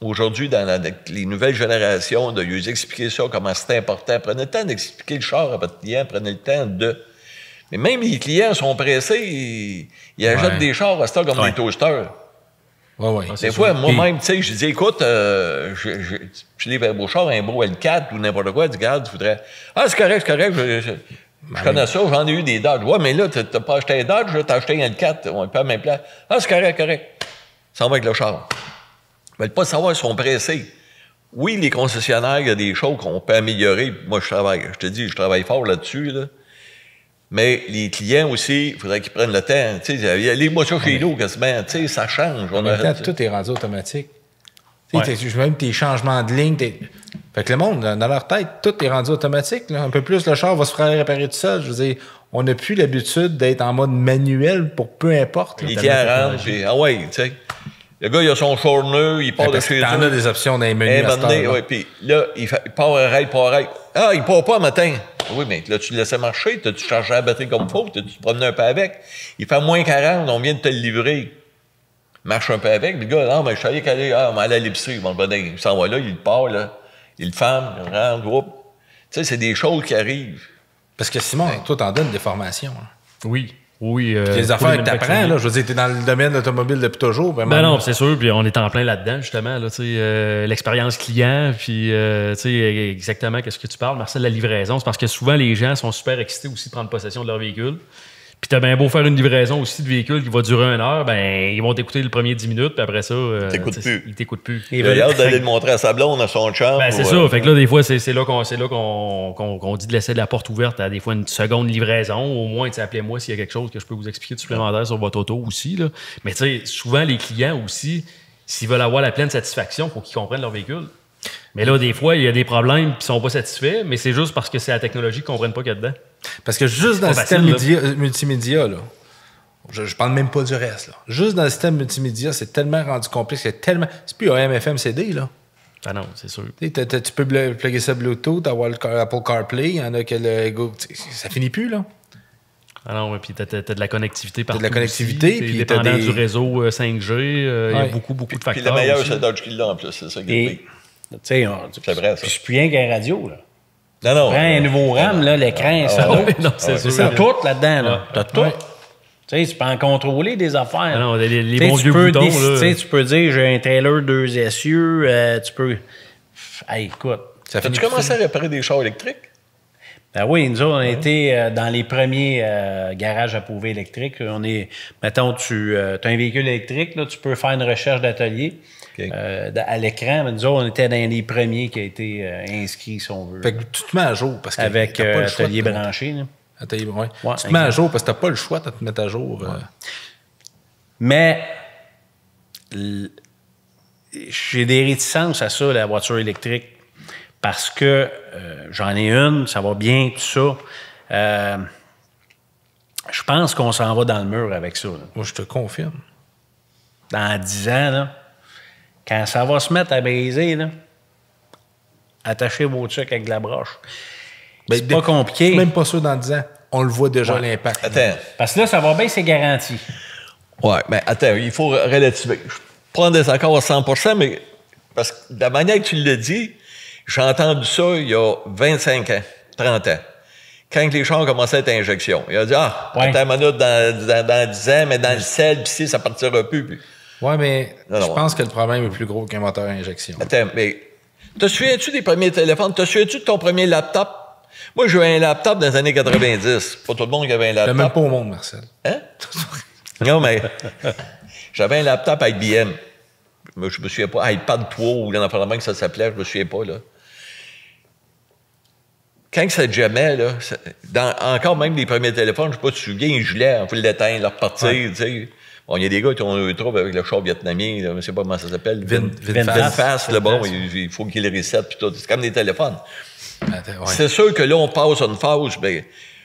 aujourd'hui, dans les nouvelles générations, de lui expliquer ça, comment c'est important. Prenez le temps d'expliquer le char à votre client, prenez le temps de... Mais même les clients sont pressés, ils achètent des chars à ça comme des toasters. Oui. Des fois, moi-même, tu sais, je dis, écoute, je livre un beau char, un beau L4 ou n'importe quoi, tu regardes, tu voudrais. Ah, c'est correct, je connais ça, j'en ai eu des Dodge. Ouais, mais là, t'as pas acheté un Dodge, t'as acheté un L4, on est pas à la même place. Ah, c'est correct. Ça va avec le char. Ils veulent pas savoir, ils sont pressés. oui, les concessionnaires, il y a des choses qu'on peut améliorer. Moi, je te dis, je travaille fort là-dessus, là. Mais les clients aussi, il faudrait qu'ils prennent le temps. Tu sais, allez-moi ça chez nous, quasiment. Tu sais, ça change. En même temps, tout est rendu automatique. Ouais. Même tes changements de ligne. Fait que le monde, dans leur tête, tout est rendu automatique. Là. Un peu plus, le char va se faire réparer tout seul. Je veux dire, on n'a plus l'habitude d'être en mode manuel pour peu importe. Les clients rentrent, puis ah ouais, tu sais. Le gars, il a son short-nœud, il part de chez eux. T'en as des options dans les menus à cette heure, ouais, puis là, il part arrête. Ah, il part pas le matin. Oui, mais là, tu le laissais marcher, t'as-tu chargé la batterie comme il faut, t'as-tu te promené un peu avec. Il fait moins 40, on vient de te le livrer. Marche un peu avec, puis le gars, non, mais je savais qu'aller, on va aller à l'épicerie, bon, il s'en va là, il part, là, il ferme, il rentre, groupe. Tu sais, c'est des choses qui arrivent. Parce que Simon, toi, t'en donnes des formations. Hein. Oui. Oui. Les affaires que t'apprends, là, je veux dire, t'es dans le domaine de l'automobile depuis toujours. Ben non, c'est sûr, puis on est en plein là-dedans, justement, là, l'expérience client, puis exactement qu'est-ce que tu parles, Marcel, la livraison. C'est parce que souvent, les gens sont super excités aussi de prendre possession de leur véhicule. Puis t'as bien beau faire une livraison aussi de véhicule qui va durer 1 heure, ben ils vont t'écouter le premier 10 minutes, puis après ça, ils t'écoutent plus. Il a hâte d'aller le montrer à sa blonde, à son chum. Ben c'est ça. Fait que là, des fois, c'est là qu'on dit de laisser la porte ouverte à des fois une seconde livraison. Au moins, appelez-moi s'il y a quelque chose que je peux vous expliquer de supplémentaire sur votre auto aussi. Là. Mais tu sais, souvent, les clients aussi, s'ils veulent avoir la pleine satisfaction, il faut qu'ils comprennent leur véhicule. Mais là, des fois, il y a des problèmes qui ne sont pas satisfaits, mais c'est juste parce que c'est la technologie qu'ils ne comprennent pas qu'il y a dedans. Parce que juste dans le système multimédia, là, je parle même pas du reste, là. Juste dans le système multimédia, c'est tellement rendu complexe, c'est plus AM, FM, CD, là. Ah non, c'est sûr. Tu peux plugger ça Bluetooth, avoir le Apple CarPlay, il y en a que le Google... Ça finit plus, là. Ah non, puis t'as de la connectivité partout. T'as de la connectivité, puis dépendant du réseau 5G, il y a beaucoup de facteurs. Puis le meilleur, c'est Dodge qui l'a en plus, c'est ça qui est c'est vrai, ça. Je suis plus rien qu'un radio, là. Non. Prends un nouveau RAM, là, l'écran, ça. Non, c'est ça. Tout là-dedans, là. T'as tout. Tu sais, tu peux en contrôler des affaires. Ah non, les bons vieux boutons, là. Tu peux dire, j'ai un trailer 2 essieux, tu peux... Hey, écoute. As-tu commencé à réparer des chars électriques? Ben oui, nous autres, on a été dans les premiers garages à prouver électriques. Mettons, tu as un véhicule électrique, là, tu peux faire une recherche d'atelier. Okay. À l'écran, mais nous autres, on était dans les premiers qui a été inscrits, si on veut. Fait que tu te mets à jour. Parce que avec atelier branché. Atelier, ouais. Tu te mets à jour parce que tu n'as pas le choix de te mettre à jour. Mais j'ai des réticences à ça, la voiture électrique, parce que j'en ai une, ça va bien, tout ça. Je pense qu'on s'en va dans le mur avec ça. Là. Moi, je te confirme. Dans 10 ans, là, quand ça va se mettre à briser, là, attachez vos trucs avec de la broche. C'est pas compliqué. Je suis même pas sûr dans 10 ans. On le voit déjà, l'impact. Attends. Parce que là, ça va bien, c'est garanti. Oui, mais attends, il faut relativiser. Je prends des accords à 100%, mais parce que de la manière que tu l'as dit, j'ai entendu ça il y a 25 ans, 30 ans. Quand les chars commençaient à être injection. Il a dit, attends une minute, dans 10 ans, mais dans le sel, puis ça partira plus. Oui, mais je pense que le problème est plus gros qu'un moteur à injection. Attends, mais te souviens-tu des premiers téléphones? Te souviens-tu de ton premier laptop? Moi, j'ai eu un laptop dans les années 90. Pas tout le monde qui avait un laptop. Même pas au monde, Marcel. Hein? Non, mais j'avais un laptop IBM. Je me souviens pas. iPad 3 ou l'enfant que ça s'appelait, je me souviens pas, là. Quand ça jammait, là, encore même les premiers téléphones, je sais pas, tu te souviens, ils gelaient, on pouvait l'éteindre, leur repartir, tu sais. Bon, il y a des gars qui ont eu un trouble avec le char vietnamien, là, je sais pas comment ça s'appelle. VinFast, là, bon, il faut qu'ils le resettent, puis tout. C'est comme des téléphones. C'est sûr que là, on passe à une phase, ben,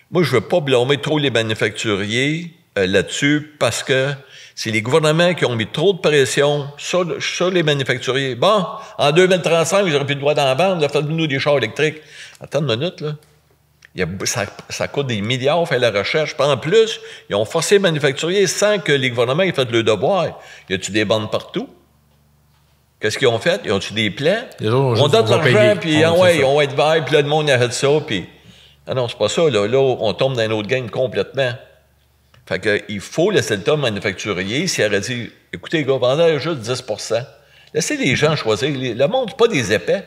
moi, je veux pas blâmer trop les manufacturiers là-dessus, parce que c'est les gouvernements qui ont mis trop de pression sur les manufacturiers. Bon, en 2035, ils auraient plus le droit d'en vendre, faites-nous des chars électriques. Attends une minute, là. Ça coûte des milliards faire la recherche. Puis en plus, ils ont forcé les manufacturiers sans que les gouvernements aient fait le devoir. Y a-tu des bandes partout? Qu'est-ce qu'ils ont fait? Ils ont-tu des plans? On donne de l'argent, puis on va être vert, puis là, le monde a fait ça, puis... Non, c'est pas ça, là. Là, on tombe dans un autre game complètement. Fait que, il faut laisser le temps manufacturier. S'il aurait dit, écoutez, les gars, vendez juste 10 %. Laissez les gens choisir. Le monde, c'est pas des épais.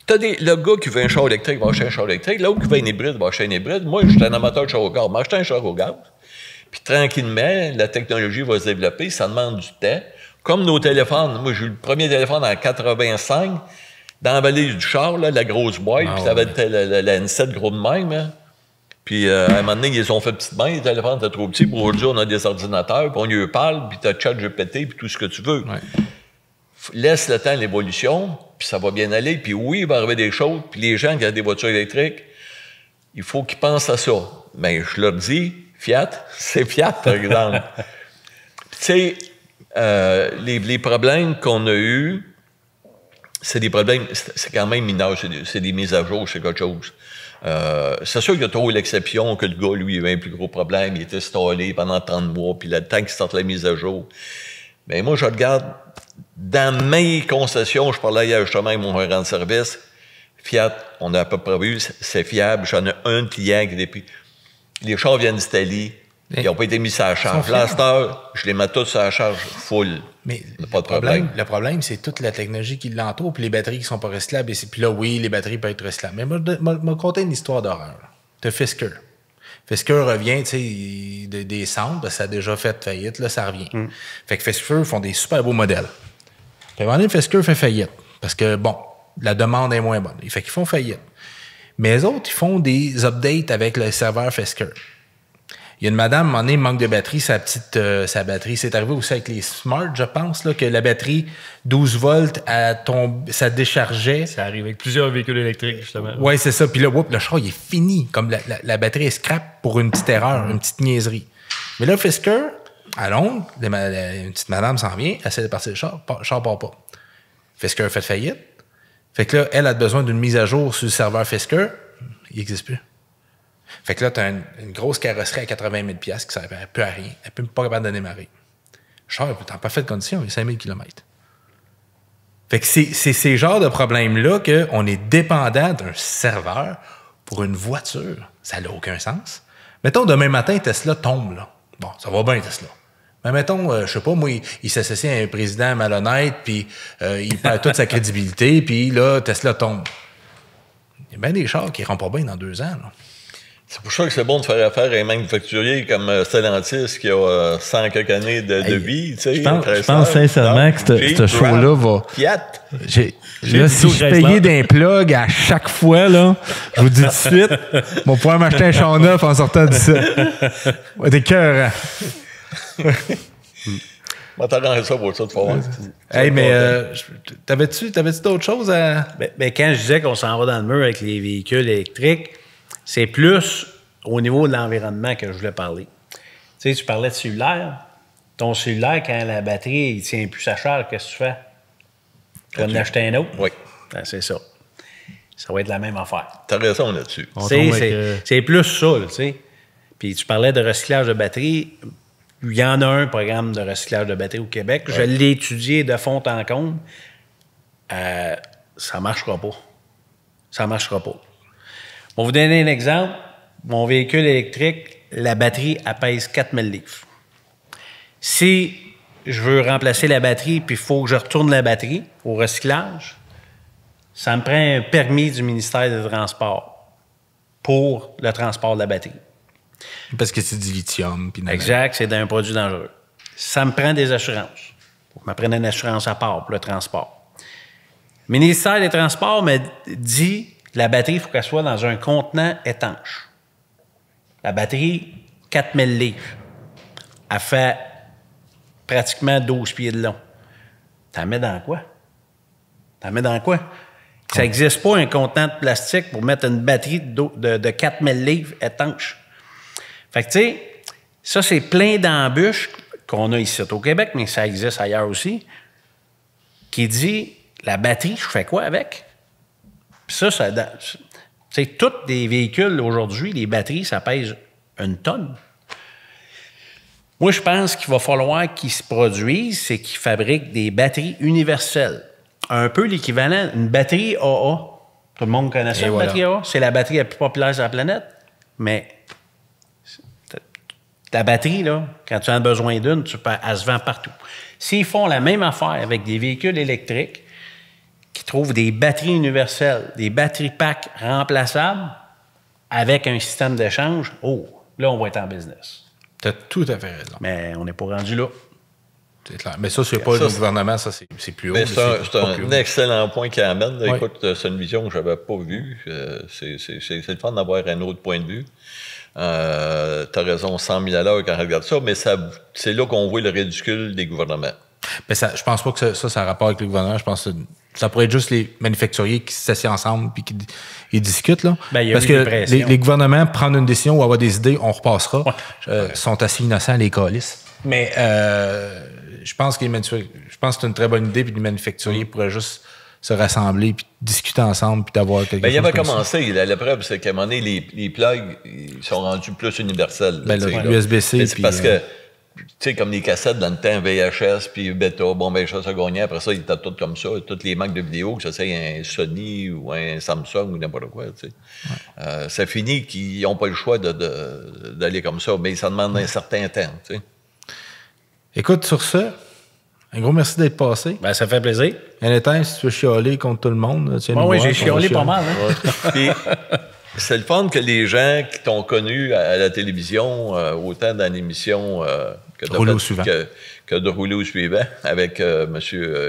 Le gars qui veut un char électrique va acheter un char électrique. L'autre qui veut un hybride va acheter un hybride. Moi, je suis un amateur de char au gaz. Je vais acheter un char au gaz. Puis tranquillement, la technologie va se développer. Ça demande du temps. Comme nos téléphones. Moi, j'ai eu le premier téléphone en 85. dans la vallée du char, là, la grosse boîte, puis ça avait la N7 gros de même. Hein. Puis à un moment donné, ils ont fait petite main, les téléphones étaient trop petits. Pour aujourd'hui, on a des ordinateurs, puis on lui parle, puis t'as ChatGPT, puis tout ce que tu veux. Ouais. Laisse le temps à l'évolution, puis ça va bien aller. Puis oui, il va arriver des choses, puis les gens qui ont des voitures électriques, il faut qu'ils pensent à ça. Mais je leur dis, Fiat, c'est Fiat, par exemple. Tu sais, les problèmes qu'on a eus, c'est des problèmes, c'est quand même mineur, c'est des mises à jour, c'est quelque chose. C'est sûr qu'il y a trop l'exception que le gars, lui, il avait un plus gros problème, il était installé pendant 30 mois, puis le temps qu'il sorte la mise à jour. Mais moi, je regarde, dans mes concessions, je parlais hier justement avec mon gérant de service, Fiat, on a à peu près vu, c'est fiable, j'en ai un client qui depuis. Les chars viennent d'Italie, ils n'ont pas été mis sur la charge. Là, à cette heure, je les mets tous sur la charge full. Mais pas de problème. Le problème, c'est toute la technologie qui l'entoure, puis les batteries qui sont pas recyclables. Puis là, oui, les batteries peuvent être recyclables. Mais moi, je vais conter une histoire d'horreur. De Fisker. Fisker revient, tu sais, des centres, parce que ça a déjà fait faillite, là, ça revient. Fait que Fisker font des super beaux modèles. Puis à un moment donné, Fisker fait faillite. Parce que, bon, la demande est moins bonne. Fait qu'ils font faillite. Mais les autres, ils font des updates avec le serveur Fisker. Il y a une madame, à un moment donné, manque de batterie, sa batterie. C'est arrivé aussi avec les Smart, je pense, là, que la batterie 12 volts, ça déchargeait. Ça arrive avec plusieurs véhicules électriques, justement. Oui, c'est ça. Puis là, le char, il est fini. Comme la batterie est scrap pour une petite erreur, une petite niaiserie. Mais là, Fisker, à Londres, une petite madame s'en vient, elle essaie de partir le char part pas. Fisker a fait faillite. Fait que là, elle a besoin d'une mise à jour sur le serveur Fisker. Il n'existe plus. Fait que là, tu as une grosse carrosserie à 80 000 $ qui ne sert plus à rien. Elle ne peut pas capable de démarrer. Le char est en parfaite condition, il y a 5 000 km. Fait que c'est ces genres de problèmes-là qu'on est dépendant d'un serveur pour une voiture. Ça n'a aucun sens. Mettons, demain matin, Tesla tombe, là. Bon, ça va bien, Tesla. Mais mettons, je sais pas, moi, il s'associe à un président malhonnête, puis il perd toute sa crédibilité, puis là, Tesla tombe. Il y a bien des chars qui ne rentrent pas bien dans 2 ans, là. C'est pour ça que c'est bon de faire affaire à un manufacturier comme Stellantis qui a 100 quelques années de vie. Tu sais, je pense sincèrement que ce show-là va... Fiat. Là, si je payais d'un plug à chaque fois, là, je vous dis tout de suite, on va pouvoir m'acheter un char neuf en sortant d'ici. T'es cœur. On va t'arranger ça pour ça, tu vas voir. Hey, mais t'avais-tu d'autres choses à... Ben, quand je disais qu'on s'en va dans le mur avec les véhicules électriques, c'est plus au niveau de l'environnement que je voulais parler. Tu sais, tu parlais de cellulaire. Ton cellulaire, quand la batterie ne tient plus sa charge, qu'est-ce que tu fais? Tu vas en acheter un autre? Oui. Ben, c'est ça. Ça va être la même affaire. T'as raison là-dessus. C'est plus ça, tu sais. Puis tu parlais de recyclage de batterie. Il y en a un programme de recyclage de batterie au Québec. Ouais. Je l'ai étudié de fond en comble. Ça ne marchera pas. Ça ne marchera pas. Je vais vous donner un exemple. Mon véhicule électrique, la batterie, elle pèse 4000 livres. Si je veux remplacer la batterie puis il faut que je retourne la batterie au recyclage, ça me prend un permis du ministère des Transports pour le transport de la batterie. Parce que c'est du lithium. Exact, c'est un produit dangereux. Ça me prend des assurances. Il faut que je me prenne une assurance à part pour le transport. Le ministère des Transports me dit que la batterie, il faut qu'elle soit dans un contenant étanche. La batterie, 4000 livres. Elle fait pratiquement 12 pieds de long. T'en mets dans quoi? Ça n'existe pas un contenant de plastique pour mettre une batterie de 4000 livres étanche. Fait que, tu sais, ça, c'est plein d'embûches qu'on a ici au Québec, mais ça existe ailleurs aussi, qui dit, la batterie, je fais quoi avec? Puis ça, tu sais, tous les véhicules aujourd'hui, les batteries, ça pèse 1 tonne. Moi, je pense qu'il va falloir qu'ils se produisent, c'est qu'ils fabriquent des batteries universelles. Un peu l'équivalent, une batterie AA. Tout le monde connaît ça, une batterie AA. C'est la batterie la plus populaire sur la planète. Mais la batterie, là, quand tu as besoin d'une, elle se vend partout. S'ils font la même affaire avec des véhicules électriques, qui trouvent des batteries universelles, des batteries packs remplaçables, avec un système d'échange, là, on va être en business. Tu as tout à fait raison. Mais on n'est pas rendu là. C'est clair. Mais ça, c'est pas le gouvernement, ça, c'est plus haut. Mais c'est un excellent point qu'il amène. Oui. Écoute, c'est une vision que je n'avais pas vue. C'est le fun d'avoir un autre point de vue. Tu as raison, 100 000 à l'heure quand on regarde ça, mais c'est là qu'on voit le ridicule des gouvernements. Mais je pense pas que ça a rapport avec le gouvernement. Je pense que ça pourrait être juste les manufacturiers qui s'assiedent ensemble et qui ils discutent. Là. Ben, parce que les gouvernements prendre une décision ou avoir des idées, on repassera. Sont assez innocents, les câlisses. Mais je pense que c'est une très bonne idée, puis les manufacturiers pourraient juste se rassembler, puis discuter ensemble, puis d'avoir quelque chose. Il avait commencé. La preuve, c'est qu'à un moment donné, les plugs ils sont rendus plus universels. l'USB-C. C'est parce que, tu sais, comme les cassettes dans le temps, VHS, puis Beta, VHS a gagné. Après ça, ils étaient tous comme ça. Toutes les marques de vidéo, que ça c'est un Sony ou un Samsung ou n'importe quoi, tu sais. Ça finit qu'ils n'ont pas le choix d'aller comme ça, mais ça demande un certain temps, tu sais. Écoute, sur ça, un gros merci d'être passé. Ben, ça fait plaisir. Honnêtement, si tu veux chialer contre tout le monde, tu viens oui, j'ai chialé pas mal. Hein? Puis, c'est le fun que les gens qui t'ont connu à la télévision, autant dans l'émission que de Rouleau suivant avec M.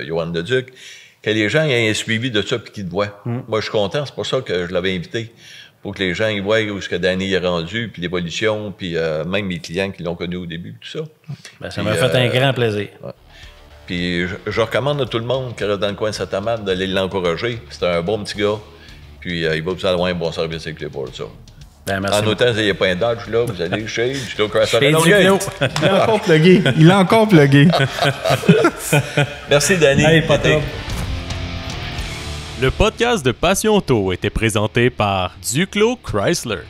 Johan Leduc, que les gens aient un suivi de ça et qu'ils te voient. Moi, je suis content. C'est pour ça que je l'avais invité. Pour que les gens y voient où ce que Danny est rendu, puis l'évolution, puis même mes clients qui l'ont connu au début, tout ça. Ben, ça m'a fait un grand plaisir. Ouais. Puis je recommande à tout le monde qui reste dans le coin de Saint-Amand d'aller l'encourager. C'est un bon petit gars. Puis il va vous avoir un bon service avec les pour ça. Ben, merci. En autant, il n'y a pas un Dodge, là, vous allez chez Duclos Chrysler. Il a encore plugué. Il a encore plugué. Merci, Danny. Hey, pas top. Le podcast de Passion Auto était présenté par Duclos Chrysler.